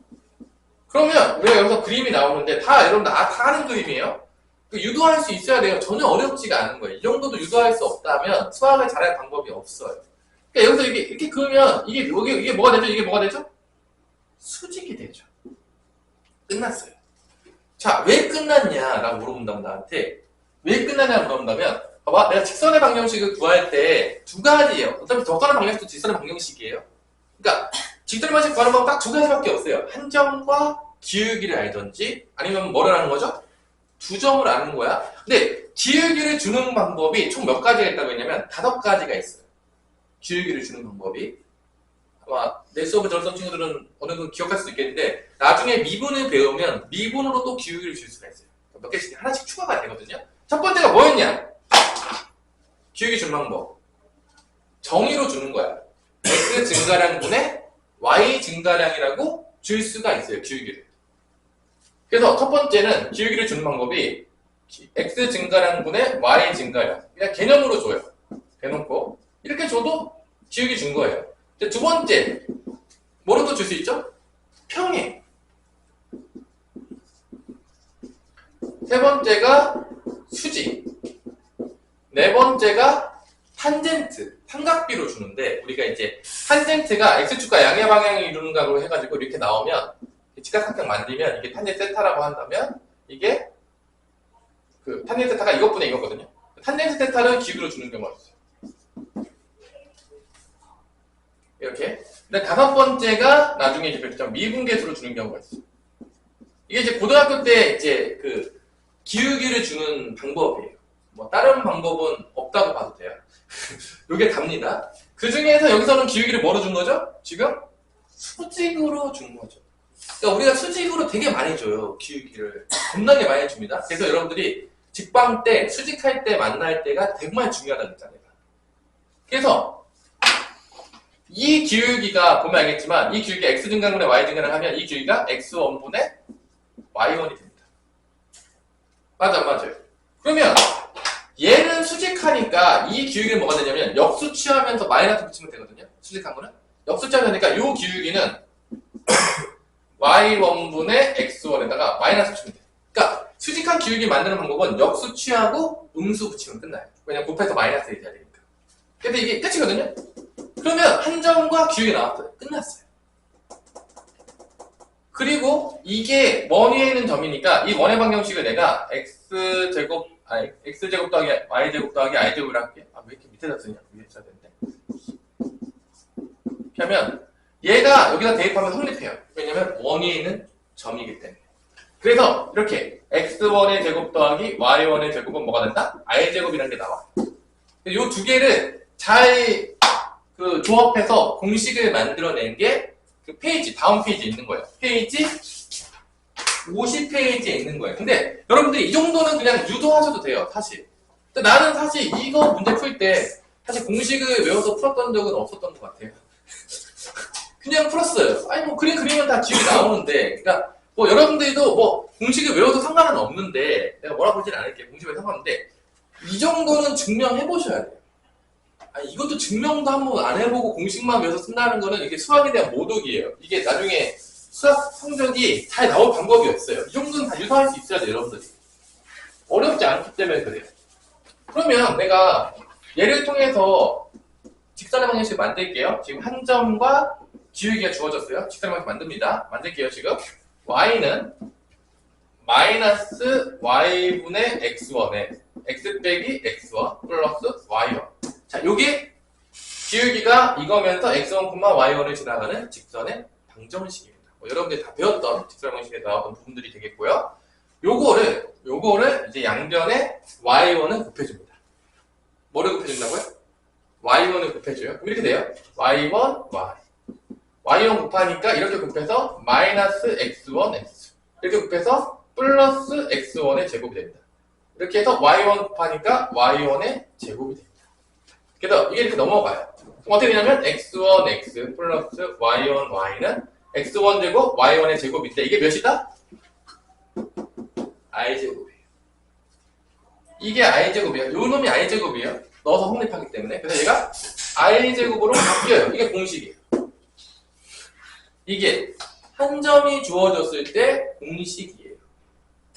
그러면 우리가 여기서 그림이 나오는데 다 여러분들 다 하는 그림이에요. 유도할 수 있어야 돼요. 전혀 어렵지가 않은 거예요. 이 정도도 유도할 수 없다면 수학을 잘할 방법이 없어요. 그러니까 여기서 이렇게 그으면 이게 뭐가 되죠? 이게 뭐가 되죠? 수직이 되죠. 끝났어요. 자, 왜 끝났냐라고 물어본다면 나한테 왜 끝났냐고 물어본다면 봐봐, 내가 직선의 방정식을 구할 때 두 가지예요. 어차피 접선의 방정식도 직선의 방정식이에요. 그러니까 직선의 방정식 구하는 방 딱 두 가지밖에 없어요. 한 점과 기울기를 알던지 아니면 뭐를 아는 거죠? 두 점을 아는 거야. 근데 기울기를 주는 방법이 총 몇 가지가 있다고 했냐면 5가지가 있어요. 기울기를 주는 방법이. 아마 내 수업을 들었던 친구들은 어느 정도 기억할 수도 있겠는데 나중에 미분을 배우면 미분으로 또 기울기를 줄 수가 있어요. 몇 개씩 하나씩 추가가 되거든요. 첫 번째가 뭐였냐? 기울기 주는 방법. 정의로 주는 거야. x 증가량분의 y 증가량이라고 줄 수가 있어요. 기울기를. 그래서 첫 번째는 기울기를 주는 방법이 x 증가량분의 y 증가량. 그냥 개념으로 줘요. 대놓고 이렇게 줘도 기울기 준 거예요. 두 번째 뭐로 또 줄 수 있죠? 평행. 세 번째가 수직. 네 번째가 탄젠트, 삼각비로 주는데 우리가 이제 탄젠트가 x축과 양의 방향을 이루는 각으로 해가지고 이렇게 나오면 직각삼각 만들면 이게 탄젠트 세타라고 한다면 이게 그 탄젠트 세타가 이것분의 이거거든요. 탄젠트 세타를 기울기로 주는 경우가 있어요. 이렇게. 근데 다섯 번째가 나중에 이제 별점 미분계수로 주는 경우가 있어요. 이게 이제 고등학교 때 이제 그 기울기를 주는 방법이에요. 뭐 다른 방법은 없다고 봐도 돼요. 이게 답니다. 그 중에서 여기서는 기울기를 뭐로 준 거죠? 지금 수직으로 준 거죠. 그러니까 우리가 수직으로 되게 많이 줘요. 기울기를 겁나게 많이 줍니다. 그래서 여러분들이 직방 때 수직할 때 만날 때가 정말 중요하다는 거잖아요. 그래서 이 기울기가 보면 알겠지만 이 기울기 x 증가분의 y 증가를 하면 이 기울기가 x1분의 y1이 됩니다. 맞아, 맞아요. 그러면 얘는 수직하니까 이 기울기는 뭐가 되냐면 역수 취하면서 마이너스 붙이면 되거든요. 수직한 거는. 역수 취하니까 이 기울기는 y1분의 x1에다가 마이너스 붙이면 돼요. 그러니까 수직한 기울기 만드는 방법은 역수 취하고 음수 붙이면 끝나요. 왜냐면 곱해서 마이너스 해야 되니까. 근데 이게 끝이거든요. 그러면 한 점과 기울기 나왔어요. 끝났어요. 그리고 이게 원 위에 있는 점이니까 이 원의 방정식을 내가 x제곱 더하기 y제곱 더하기 i제곱이라 할게. 아, 왜 이렇게 밑에다 쓰냐? 위에 써야 되는데. 이렇게 하면 얘가 여기다 대입하면 성립해요. 왜냐면 원 위에 있는 점이기 때문에. 그래서 이렇게 x1의 제곱 더하기 y1의 제곱은 뭐가 된다? i제곱이라는 게 나와. 이 두 개를 잘 그 조합해서 공식을 만들어낸 게 그 페이지, 다음 페이지에 있는 거예요. 페이지 50페이지에 있는 거예요. 근데 여러분들이 이 정도는 그냥 유도하셔도 돼요, 사실. 근데 나는 사실 이거 문제 풀 때 사실 공식을 외워서 풀었던 적은 없었던 것 같아요. 그냥 풀었어요. 아니 뭐 그리면 다 기억이 나오는데, 그러니까 뭐 여러분들도 뭐 공식을 외워도 상관은 없는데 내가 뭐라고 하진 않을게요. 공식에 상관없는데 이 정도는 증명해 보셔야 돼요. 아니, 이것도 증명도 한번 안 해보고 공식만 외워서 쓴다는 거는 이게 수학에 대한 모독이에요. 이게 나중에 수학 성적이 잘 나올 방법이 없어요. 이 정도는 다 유도할 수 있어야 돼요, 여러분들이. 어렵지 않기 때문에 그래요. 그러면 내가 얘를 통해서 직선의 방정식을 만들게요. 지금 한 점과 기울기가 주어졌어요. 직선의 방정식 만듭니다. 만들게요, 지금. y는 마이너스 y분의 x1에 x 빼기 x1 플러스 y1. 자, 요게 기울기가 이거면서 x1, y1을 지나가는 직선의 방정식입니다. 뭐 여러분들이 다 배웠던 직선의 방정식에 나왔던 부분들이 되겠고요. 요거를 이제 양변에 y1을 곱해줍니다. 뭐를 곱해준다고요? y1을 곱해줘요. 그럼 이렇게 돼요. y1, y. y1 곱하니까 이렇게 곱해서 마이너스 x1, x. 이렇게 곱해서 플러스 x1의 제곱이 됩니다. 이렇게 해서 y1 곱하니까 y1의 제곱이 됩니다. 그래서 이게 이렇게 넘어가요. 그럼 어떻게 되냐면 x1, x 플러스 y1, y는 x1 제곱, y1의 제곱인데 이게 몇이다? i제곱이에요. 이게 i제곱이에요. 요 놈이 i제곱이에요. 넣어서 성립하기 때문에. 그래서 얘가 i제곱으로 바뀌어요. 이게 공식이에요. 이게 한 점이 주어졌을 때 공식이에요.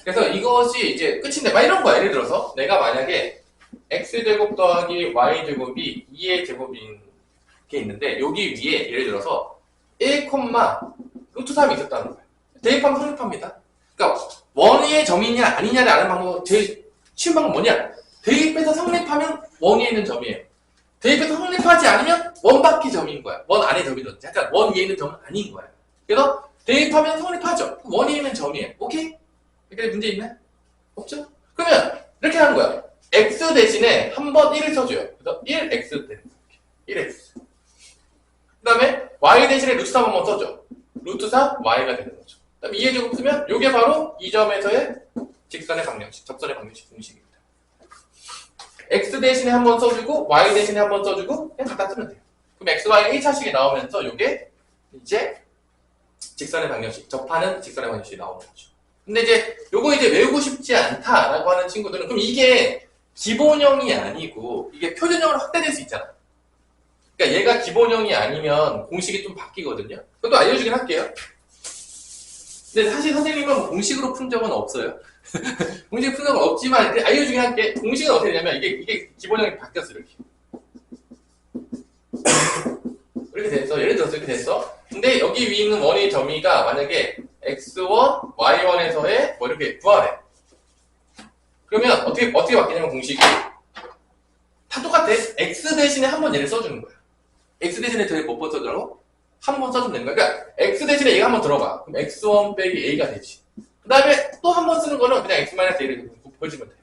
그래서 이것이 이제 끝인데, 막 이런 거야. 예를 들어서 내가 만약에 x제곱 더하기 y제곱이 2의 제곱인 게 있는데 여기 위에 예를 들어서 1, 루트 3이 있었다는 거예요. 대입하면 성립합니다. 그러니까 원위의 점이냐 아니냐를 아는 방법은 제일 쉬운 방법은 뭐냐? 대입해서 성립하면 원위에 있는 점이에요. 대입해서 성립하지 않으면 원 밖의 점인 거야. 원 안의 점이든지. 약간 원 위에 있는 점은 아닌 거야. 그래서 대입하면 성립하죠. 원 위에 있는 점이에요. 오케이? 여기까지 문제 있나요? 없죠? 그러면 이렇게 하는 거야. x 대신에 한 번 1을 써줘요. 그래서 1x 되는 거예요. 1x. 그 다음에 y 대신에 루트 3 한번 써줘. 루트 4 y가 되는 거죠. 그 다음에 2의 제곱 쓰면 이게 바로 이 점에서의 직선의 방정식, 접선의 방정식 공식입니다. x 대신에 한번 써주고 y 대신에 한번 써주고 그냥 갖다 쓰면 돼요. 그럼 x, y가 1차식이 나오면서 이게 이제 직선의 방정식, 접하는 직선의 방정식이 나오는 거죠. 근데 이제 요거 이제 외우고 싶지 않다라고 하는 친구들은 그럼 이게 기본형이 아니고 이게 표준형으로 확대될 수 있잖아. 그러니까 얘가 기본형이 아니면 공식이 좀 바뀌거든요. 그것도 알려주긴 할게요. 근데 사실 선생님은 뭐 공식으로 푼 적은 없어요. 공식 푼 적은 없지만 알려주긴 할게. 공식은 어떻게 되냐면 이게 기본형이 바뀌었어 이렇게. 이렇게 됐어. 예를 들어서 이렇게 됐어. 근데 여기 위에 있는 원의 점이가 만약에 x1, y1에서의 뭐 이렇게 부활해. 그러면 어떻게 바뀌냐면 공식이 다 똑같아. x 대신에 한 번 얘를 써주는 거야. x 대신에 저희 몇 번 써주라고? 한 번 써주면 되는 거야. 그러니까 x 대신에 얘가 한 번 들어가. 그럼 x1 빼기 a가 되지. 그 다음에 또 한 번 쓰는 거는 그냥 x-a를 보여주면 돼.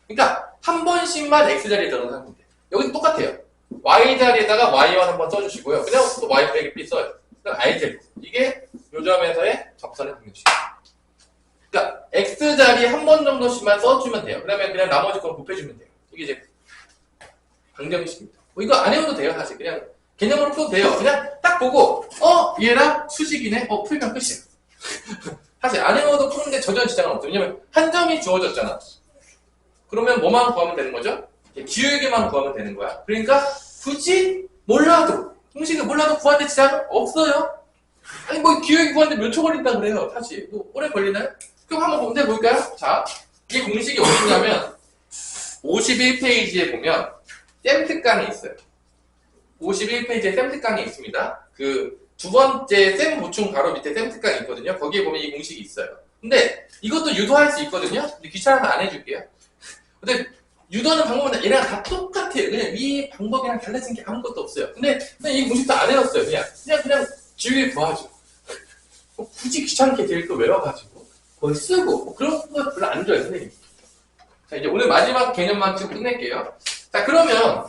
그러니까 한 번씩만 x 자리에 들어가면 돼. 여기도 똑같아요. y 자리에다가 y1 한 번 써주시고요. 그냥 또 y 빼기 b 써요. 그럼 i 제곱. 이게 요 점에서의 접선의 방정식. 그러니까 x 자리에 한 번 정도씩만 써주면 돼요. 그러면 그냥 나머지 건 곱해주면 돼요. 이게 이제 방정식입니다. 뭐 이거 안 해도 돼요, 사실. 그냥 개념으로 풀어도 돼요. 그냥 딱 보고 얘랑 수직이네? 풀면 끝이야. 사실 안 해도 푸는데 전혀 지장은 없어요. 왜냐면 한 점이 주어졌잖아. 그러면 뭐만 구하면 되는 거죠? 기울기만 구하면 되는 거야. 그러니까 굳이 몰라도 공식을 몰라도 구하는데 지장은 없어요. 아니 뭐 기울기 구하는데 몇 초 걸린다 그래요. 사실 뭐 오래 걸리나요? 그럼 한번 문제 볼까요? 자, 이 공식이 어디냐면 51페이지에 보면 셈 특강이 있어요. 51페이지에 셈 특강이 있습니다. 그 두 번째 셈 보충 바로 밑에 셈 특강이 있거든요. 거기에 보면 이 공식이 있어요. 근데 이것도 유도할 수 있거든요. 근데 귀찮아서 안 해줄게요. 근데 유도하는 방법은 얘랑 다 똑같아요. 그냥 이 방법이랑 달라진 게 아무것도 없어요. 근데 그냥 이 공식도 안 해놨어요. 그냥 지우개 구하죠. 굳이 귀찮게 될 거 외워가지고 그걸 쓰고 뭐 그런 거 별로 안 좋아해요, 선생님. 자, 이제 오늘 마지막 개념만 치고 끝낼게요. 자, 그러면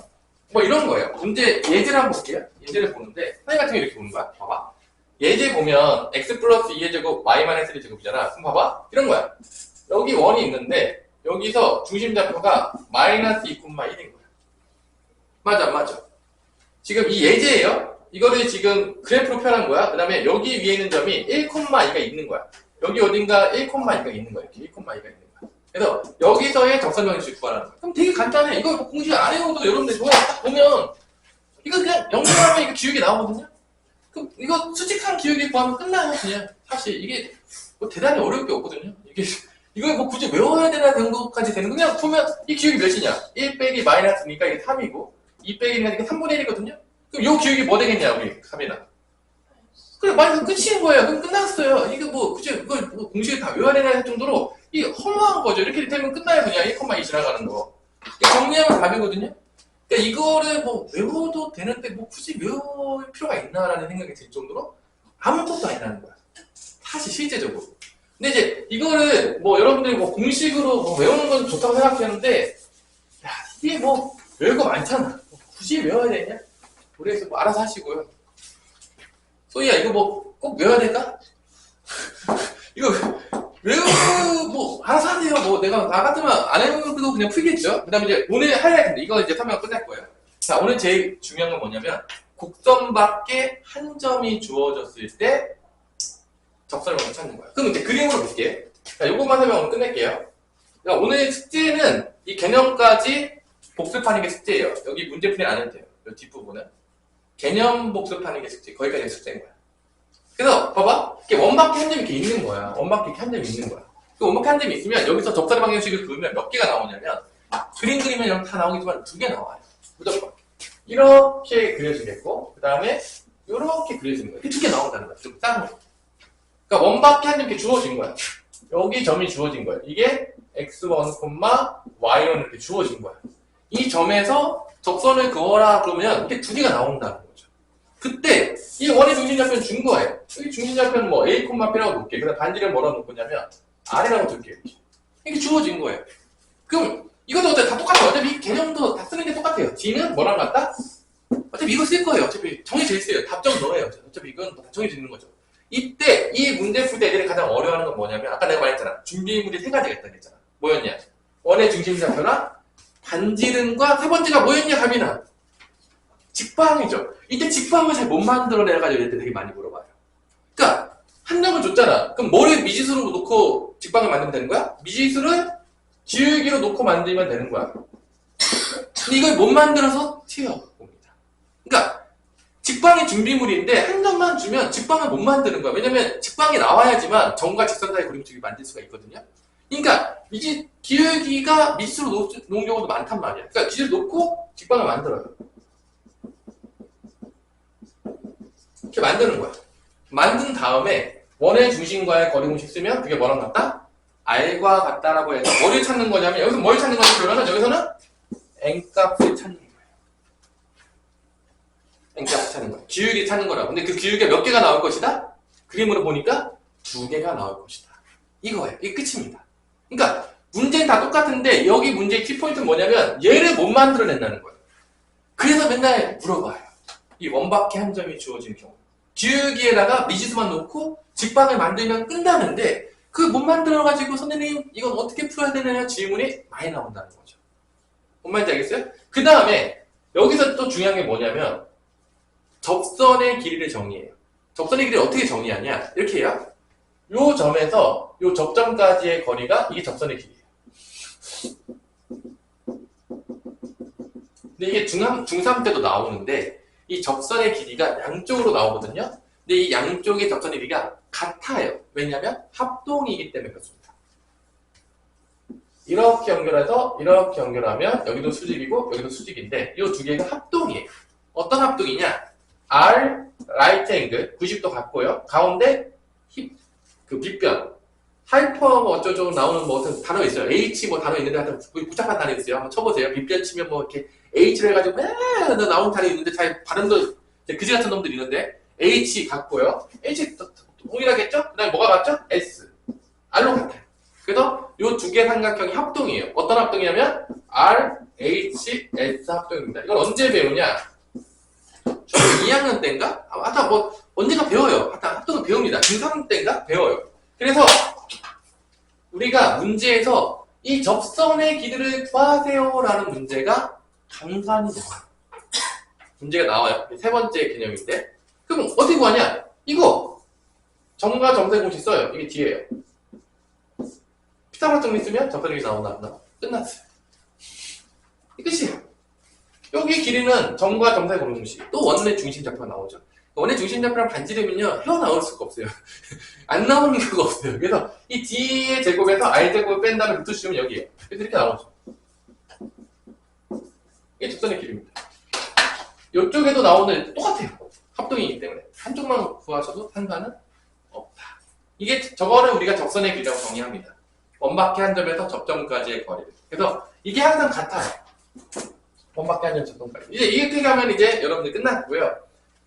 뭐 이런 거예요. 문제 예제를 한번 볼게요. 예제를 보는데 선생님 같은 경우 이렇게 보는 거야. 봐봐. 예제 보면 x 플러스 2의 제곱 y 마이너스 1의 제곱이잖아. 그럼 봐봐. 이런 거야. 여기 원이 있는데 여기서 중심좌표가 마이너스 2,1인 거야. 맞아, 안 맞아? 지금 이 예제예요. 이거를 지금 그래프로 표현한 거야. 그 다음에 여기 위에 있는 점이 1,2가 있는 거야. 여기 어딘가 1,2가 있는 거야. 이렇게 1,2가 있는 거야. 그래서 여기서의 적선 방정식 구하라는 거야. 그럼 되게 간단해. 이거 공식 안 해오도 여러분들 좋아요. 딱 보면 이거 그냥 연결하면 이거 기울기 나오거든요. 그럼 이거 수직한 기울기 구하면 끝나요. 그냥 사실 이게 뭐 대단히 어려울 게 없거든요. 이걸 뭐 굳이 외워야 되나 정도까지 되는 거 그냥 보면 이 기울기 몇이냐? 1 빼기 마이너스니까 이게 3이고 2 빼기니까 이게 3분의 1이거든요. 그럼 요 기울기 뭐 되겠냐 우리 3이나. 그래 마이너스 끝인 거예요. 그럼 끝났어요. 이거 뭐 굳이 이걸 뭐 공식을 다 외워야 되나 할 정도로 이게 허무한 거죠. 이렇게 되면 끝나요. 그냥 1,2 지나가는 거. 정리하면 답이거든요. 그러니까 이거를 뭐 외워도 되는데 뭐 굳이 외울 필요가 있나라는 생각이 들 정도로 아무것도 아니라는 거야. 사실 실제적으로. 근데 이제 이거를 뭐 여러분들이 뭐 공식으로 뭐 외우는 건 좋다고 생각하는데 야 이게 뭐 외울 거 많잖아. 굳이 외워야 되냐? 우리 뭐 알아서 하시고요. 소희야 이거 뭐 꼭 외워야 될까? 이거 뭐 알아서 하세요. 뭐 내가 나 같으면 안 해도 그냥 풀겠죠. 그 다음에 이제 오늘 하이라이트인데 이거 이제 설명 끝날 거예요. 자 오늘 제일 중요한 건 뭐냐면 곡선 밖에 한 점이 주어졌을 때 적설방을 찾는 거야. 그럼 이제 그림으로 볼게요. 자, 요것만 설명 오늘 끝낼게요. 그러니까 오늘 숙제는 이 개념까지 복습하는 게 숙제예요. 여기 문제풀이 안 해도 돼요. 이 뒷부분은. 개념 복습하는 게 숙제. 거기까지 숙제인 거야. 그래서 봐봐. 이렇게 원바퀴 한 점이 이렇게 있는 거야. 원바퀴 한 점이 있는 거야. 그 원바퀴 한 점이 있으면 여기서 적설 방정식을 그으면 몇 개가 나오냐면 그림 그리면 이렇게 다 나오겠지만 2개 나와요. 무조건. 이렇게 그려지겠고 그 다음에 이렇게 그려지는 거야. 이렇게 2개 나온다는 거야. 좀 짠 거. 그러니까 원바퀴 한 점 이렇게 주어진 거야. 여기 점이 주어진 거야. 이게 x1, y1 이렇게 주어진 거야. 이 점에서 적선을 그어라 그러면 이렇게 2개가 나온다는 거죠. 그때 이 원의 중심좌표는 준 거예요. 여기 중심좌표는 뭐 a, b라고 놓을게. 그다음 반지름 뭐라고 놓을 거냐면 r이라고 둘게요. 이렇게 주어진 거예요. 그럼 이것도 어차피 다 똑같아요. 어차피 이 개념도 다 쓰는 게 똑같아요. d는 뭐랑 같다? 어차피 이거 쓸 거예요. 어차피 정해져 있어요. 답정 넣어요. 어차피 이건 다 정해져 있는 거죠. 이때 이 문제 풀 때 애들이 가장 어려워하는 건 뭐냐면 아까 내가 말했잖아. 준비 문제 3가지가 있다고 했잖아. 뭐였냐? 원의 중심좌표나 반지름과 세 번째가 뭐였냐? 가미나 직방이죠. 이때 직방을 잘 못 만들어내가지고 얘한테 되게 많이 물어봐요. 그러니까 한 점을 줬잖아. 그럼 뭐를 미지수로 놓고 직방을 만들면 되는 거야? 미지수를 기울기로 놓고 만들면 되는 거야. 근데 이걸 못 만들어서 튀어봅니다. 그러니까 직방이 준비물인데 한 점만 주면 직방을 못 만드는 거야. 왜냐면 직방이 나와야지만 점과 직선 사이 그림축이 만들 수가 있거든요. 그러니까 기울기가 미지수로 놓은 경우도 많단 말이야. 그러니까 기준을 놓고 직방을 만들어요. 이렇게 만드는 거야. 만든 다음에 원의 중심과의 거리 공식 쓰면 그게 뭐랑 같다? R과 같다라고 해서 뭐를 찾는 거냐면 여기서 뭘 찾는 거냐면 그러면 여기서는 N값을 찾는 거예요. N값을 찾는 거예요. 기울기 찾는 거라고. 근데 그 기울기가 몇 개가 나올 것이다? 그림으로 보니까 2개가 나올 것이다. 이거예요. 이게 끝입니다. 그러니까 문제는 다 똑같은데 여기 문제의 키포인트는 뭐냐면 얘를 못 만들어낸다는 거예요. 그래서 맨날 물어봐요. 이 원바퀴 한 점이 주어진 경우. 기울기에다가 미지수만 놓고 직방을 만들면 끝나는데 그 못 만들어가지고 선생님 이건 어떻게 풀어야 되느냐 질문이 많이 나온다는 거죠. 뭔 말인지 알겠어요? 그 다음에 여기서 또 중요한 게 뭐냐면 접선의 길이를 정의해요. 접선의 길이를 어떻게 정의하냐? 이렇게 해요. 요 점에서 요 접점까지의 거리가 이게 접선의 길이에요. 근데 이게 중3 때도 나오는데 이 접선의 길이가 양쪽으로 나오거든요. 근데 이 양쪽의 접선의 길이가 같아요. 왜냐하면 합동이기 때문에 그렇습니다. 이렇게 연결해서 이렇게 연결하면 여기도 수직이고 여기도 수직인데 이 두 개가 합동이에요. 어떤 합동이냐? R 라이트 앵글 90도 같고요. 가운데 그 빗변 하이퍼 뭐 어쩌고 나오는 뭐 어떤 단어 있어요. H 뭐 단어 있는데 하여튼 복잡한 단어 있어요. 한번 쳐보세요. 빗변 치면 뭐 이렇게 H를 해가지고 맨날 나오는 단어 있는데 잘 발음도 그지 같은 놈들이 있는데 H 같고요. H 동일하겠죠? 그 다음에 뭐가 같죠? S R로 같아요. 그래서 이 두 개 삼각형이 합동이에요. 어떤 합동이냐면 R, H, S 합동입니다. 이걸 언제 배우냐? 2학년 때인가? 하여튼 뭐 언제가 배워요. 하여튼 합동을 배웁니다. 중3 때인가? 배워요. 그래서 우리가 문제에서 이 접선의 길이를 구하세요 라는 문제가 간간히 나와요. 문제가 나와요. 세 번째 개념인데 그럼 어떻게 구하냐? 이거 점과 점선의 공식 써요. 이게 뒤에요. 피타고라스 정리 쓰면 접선의 길이 나온다. 안 나와? 끝났어요. 이 끝이에요. 여기 길이는 점과 점선의 공식 또 원의 중심좌표가 나오죠. 원의 중심좌표랑 반지름은요 헤어나올 수가 없어요. 안 나오는 수가 없어요. 그래서 이 D의 제곱에서 R제곱을 뺀 다음에 루트 씌우면 여기에요. 그래서 이렇게 나오죠. 이게 접선의 길입니다. 이쪽에도 나오는 똑같아요. 합동이기 때문에 한쪽만 구하셔도 상관은 없다. 이게 저거를 우리가 접선의 길이라고 정의합니다. 원바퀴 한 점에서 접점까지의 거리를. 그래서 이게 항상 같아요. 원바퀴 한 점 접점까지. 이제 이렇게 가면 이제 여러분들 끝났고요.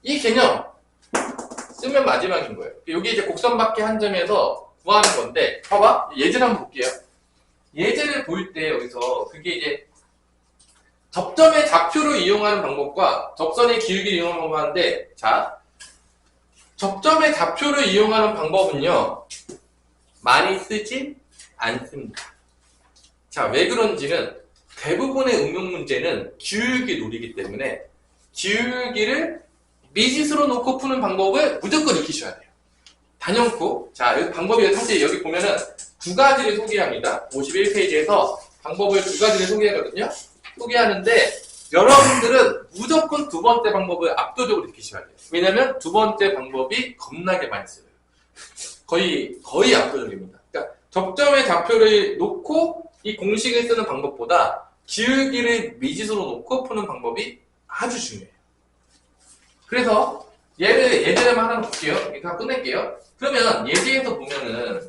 이 개념 쓰면 마지막인 거예요. 여기 이제 곡선바퀴 한 점에서 구하는 건데 봐봐. 예제를 한번 볼게요. 예제를 볼 때 여기서 그게 이제 접점의 좌표를 이용하는 방법과 접선의 기울기를 이용하는 방법 하는데 자 접점의 좌표를 이용하는 방법은요 많이 쓰지 않습니다. 자, 왜 그런지는 대부분의 응용 문제는 기울기 놀이기 때문에 기울기를 미지수로 놓고 푸는 방법을 무조건 익히셔야 돼요. 단연코 자 여기 방법이 사실 여기 보면은 두 가지를 소개합니다. 51페이지에서 방법을 두 가지를 소개하거든요. 소개하는데 여러분들은 무조건 두 번째 방법을 압도적으로 익히셔야 돼요. 왜냐면 두 번째 방법이 겁나게 많이 써요. 거의 압도적입니다. 그러니까 접점의 좌표를 놓고 이 공식을 쓰는 방법보다 기울기를 미지수로 놓고 푸는 방법이 아주 중요해요. 그래서 예제를 하나 볼게요. 이거 끝낼게요. 그러면 예제에서 보면은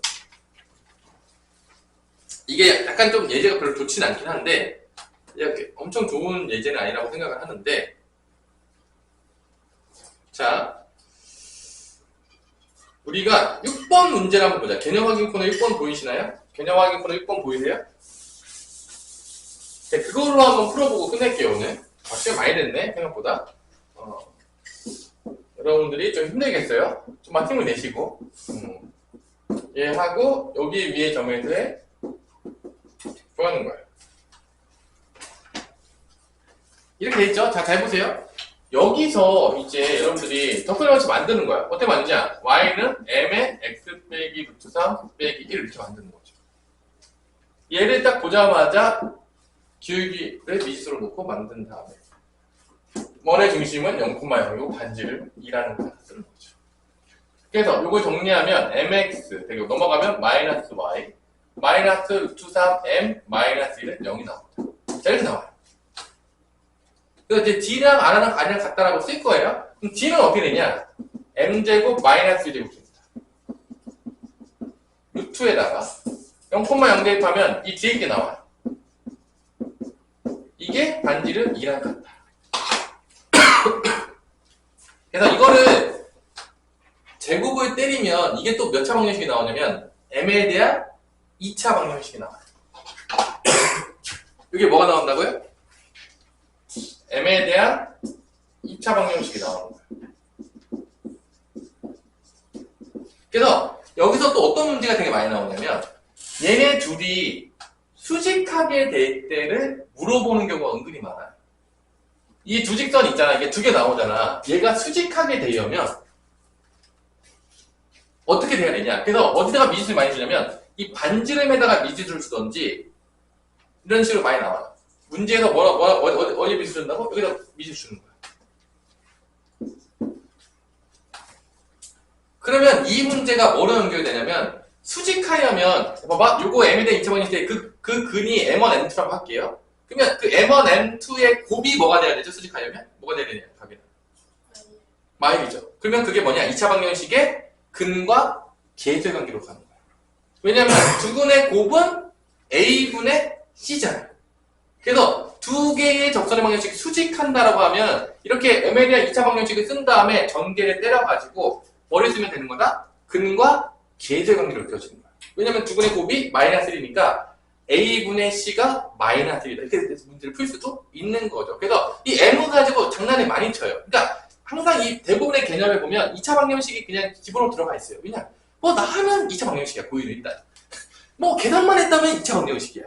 이게 약간 좀 예제가 별로 좋진 않긴 한데 이렇게 엄청 좋은 예제는 아니라고 생각을 하는데 자 우리가 6번 문제를 한번 보자. 개념 확인 코너 6번 보이시나요? 개념 확인 코너 6번 보이세요? 네, 그걸로 한번 풀어보고 끝낼게요 오늘. 시간 많이 됐네 생각보다. 여러분들이 좀 힘들겠어요? 좀만 힘을 내시고 예 하고 여기 위에 점에서 구하는 거예요. 이렇게 돼 있죠? 자, 잘 보세요. 여기서 이제 여러분들이 덕분에 방식 만드는 거야. 어떻게 만드냐? y는 m의 x 빼기 루트 3 빼기 1 이렇게 만드는 거죠. 얘를 딱 보자마자 기울기를 미지수로 놓고 만든 다음에 원의 중심은 0,0이고 반지를 2라는 걸 쓰는 거죠. 그래서 이걸 정리하면 mx 되고 넘어가면 마이너스 y 마이너스 루트 3m 마이너스 1은 0이 나옵니다. 자, 이렇게 나와요. 그래서 이제 d랑 r랑 r이랑 같다라고 쓸 거예요. 그럼 d는 어떻게 되냐? m제곱 마이너스 1제곱입니다. 루트에다가 0,0 대입하면 이 뒤에 게 나와요. 이게 반지름 2랑 같다. 그래서 이거를 제곱을 때리면 이게 또 몇 차 방정식이 나오냐면 m에 대한 2차 방정식이 나와요. 이게 뭐가 나온다고요? m에 대한 2차 방정식이 나오는 거예요. 그래서 여기서 또 어떤 문제가 되게 많이 나오냐면 얘네 둘이 수직하게 될 때를 물어보는 경우가 은근히 많아요. 이 두 직선 있잖아. 이게 두 개 나오잖아. 얘가 수직하게 되려면 어떻게 돼야 되냐. 그래서 어디다가 미지수를 많이 주냐면 이 반지름에다가 미지수를 주던지 이런 식으로 많이 나와요. 문제에서 어디 미지수 준다고? 여기다 미지수 주는 거야. 그러면 이 문제가 뭐로 연결되냐면 수직하려면 봐봐. 요거 m에 대한 2차 방정식 때 그 근이 m1, m2라고 할게요. 그러면 그 m1, m2의 곱이 뭐가 돼야 되죠? 수직하려면? 뭐가 돼야 되냐? 답이는. 마일이죠. 그러면 그게 뭐냐? 2차 방정식의 근과 계수의 관계로 가는 거예요. 왜냐면 두 근의 곱은 a분의 c잖아요. 그래서 두 개의 접선의 방정식이 수직한다라고 하면 이렇게 m에 대한 2차 방정식을 쓴 다음에 전개를 때려가지고 뭐를 쓰면 되는 거다? 근과 계수의 관계로 껴지는 거예요. 왜냐면 두 근의 곱이 마이너스 1이니까 a분의 c가 마이너스 1이다. 이렇게 돼서 문제를 풀 수도 있는 거죠. 그래서 이 m을 가지고 장난을 많이 쳐요. 그러니까 항상 이 대부분의 개념을 보면 2차 방정식이 그냥 기본으로 들어가 있어요. 왜냐? 뭐 나 하면 2차 방정식이야. 고의는 일단. 뭐 계산만 했다면 2차 방정식이야.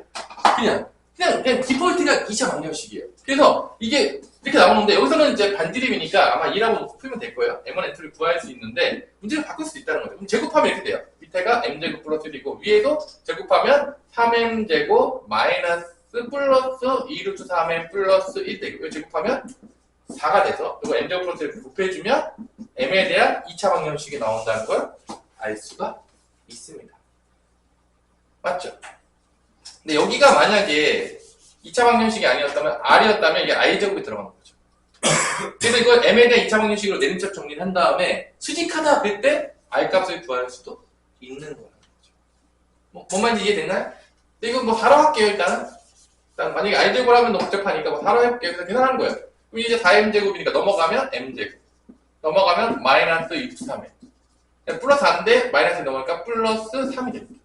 그냥 디폴트가 2차 방정식이에요. 그래서 이게 이렇게 나오는데 여기서는 이제 반지름이니까 아마 2라고 풀면 될 거예요. m1, m2를 구할 수 있는데 문제를 바꿀 수 있다는 거죠. 그럼 제곱하면 이렇게 돼요. 밑에가 m제곱 플러스 1이고 위에도 제곱하면 3m제곱 마이너스 플러스 2루트 3m 플러스 1 되고 이거 제곱하면 4가 돼서 이거 m제곱 플러스 1을 곱해주면 m에 대한 2차 방정식이 나온다는 걸 알 수가 있습니다. 맞죠? 근데 여기가 만약에 2차 방정식이 아니었다면 R이었다면 이게 I제곱이 들어가는 거죠. 그래서 이걸 M에 대한 2차 방정식으로 내림차적 정리를 한 다음에 수직하다 그때 R 값을 구할 수도 있는 거라는 거죠. 뭔 말인지 이해됐나요? 근데 이거 뭐 바로 할게요, 일단 만약에 I제곱을 하면 너무 복잡하니까 뭐 바로 해볼게요. 그래서 계산하는 거예요. 그럼 이제 4M제곱이니까 넘어가면 M제곱. 넘어가면 마이너스 2루트 3M. 플러스 안돼 마이너스 넘어가니까 플러스 3이 됩니다.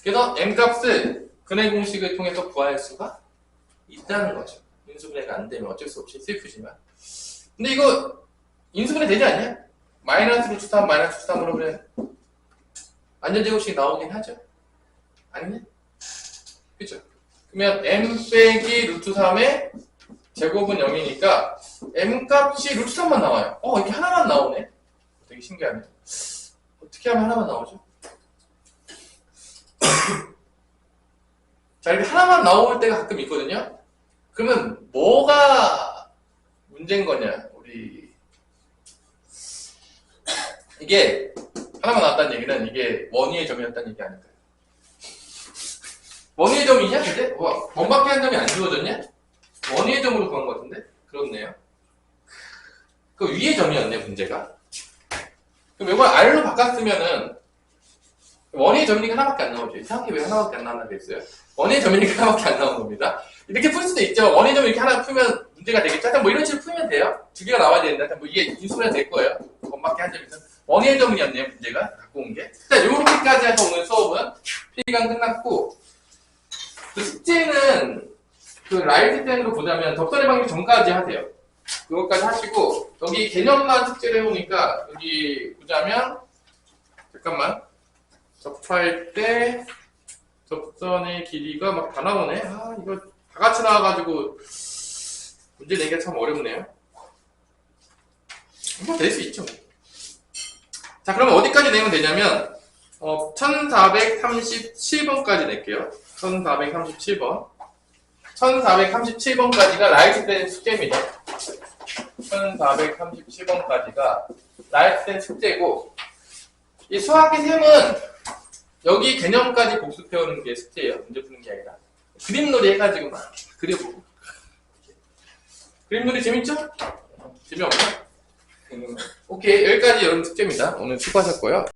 그래서 m값을 근의 공식을 통해서 구할 수가 있다는 거죠. 인수분해가 안 되면 어쩔 수 없이 슬프지만. 근데 이거 인수분해 되지 않냐? 마이너스 루트 3 마이너스 루트 3으로 그냥 안전제곱식이 나오긴 하죠. 아니네? 그쵸? 그러면 m 빼기 루트 3의 제곱은 0이니까 m값이 루트 3만 나와요. 이렇게 하나만 나오네? 되게 신기하네. 어떻게 하면 하나만 나오죠? 자, 이렇게 하나만 나올 때가 가끔 있거든요? 그러면 뭐가 문제인 거냐? 이게 하나만 나왔다는 얘기는 이게 원위의 점이었다는 얘기 아닐까요? 원위의 점이냐? 근데? 원밖에 한 점이 안 주어졌냐? 원위의 점으로 구한 것 같은데? 그렇네요. 그 위의 점이었네, 문제가. 그럼 이걸 R로 바꿨으면은 원의 점이니까 하나밖에 안 나오죠. 이상하게 왜 하나밖에 안 나온다고 했어요? 원의 점이니까 하나밖에 안 나오는 겁니다. 이렇게 풀 수도 있죠. 원의 점 이렇게 하나 풀면 문제가 되겠죠. 하여튼 뭐 이런 식으로 풀면 돼요. 두 개가 나와야 되는데 하여튼 뭐 이게 인수분해 될 거예요. 원밖에 한 점이서 원의 점이었네요. 문제가 갖고 온 게. 자, 요렇게까지 해서 오늘 수업은 필강 끝났고 그 숙제는 그 라이트 땡으로 보자면 접선의 방식 전까지 하세요. 그것까지 하시고 여기 개념만 숙제를 해보니까 여기 보자면 잠깐만 접할 때 접선의 길이가 막 다 나오네. 이거 다 같이 나와가지고 문제 내기가 참 어렵네요. 뭐 낼 수 있죠. 자, 그러면 어디까지 내면 되냐면 1437번까지 낼게요. 1437번. 1437번까지가 라이트된 숙제입니다. 1437번까지가 라이트된 숙제고, 이 수학의 셈은 여기 개념까지 복습해오는 게 숙제예요. 문제 푸는 게 아니라. 그림놀이 해가지고 막 그려보고. 그림놀이 재밌죠? 재미없나? 오케이, 여기까지 여러분 숙제입니다. 오늘 수고하셨고요.